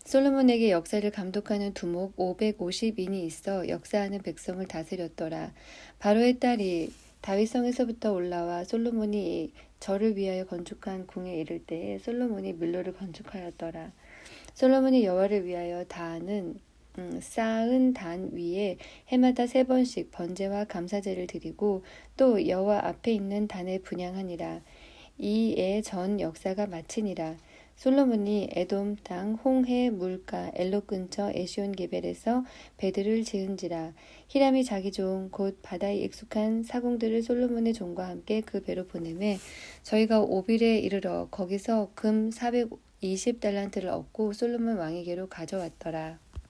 솔로몬에게 역사를 감독하는 두목 550인이 있어 역사하는 백성을 다스렸더라. 바로의 딸이 다윗성에서부터 올라와 솔로몬이 저를 위하여 건축한 궁에 이를 때에 솔로몬이 밀로를 건축하였더라. 솔로몬이 여호와를 위하여 쌓은 단 위에 해마다 3번씩 번제와 감사제를 드리고 또 여호와 앞에 있는 단을 분향하니라. 이에 전 역사가 마치니라. 솔로몬이 에돔 땅 홍해 물가 엘로 근처 에시온 게벨에서 배들을 지은지라. 히람이 자기 종 곧 바다에 익숙한 사공들을 솔로몬의 종과 함께 그 배로 보내매 저희가 오빌에 이르러 거기서 금 420달란트를 얻고 솔로몬 왕에게로 가져왔더라.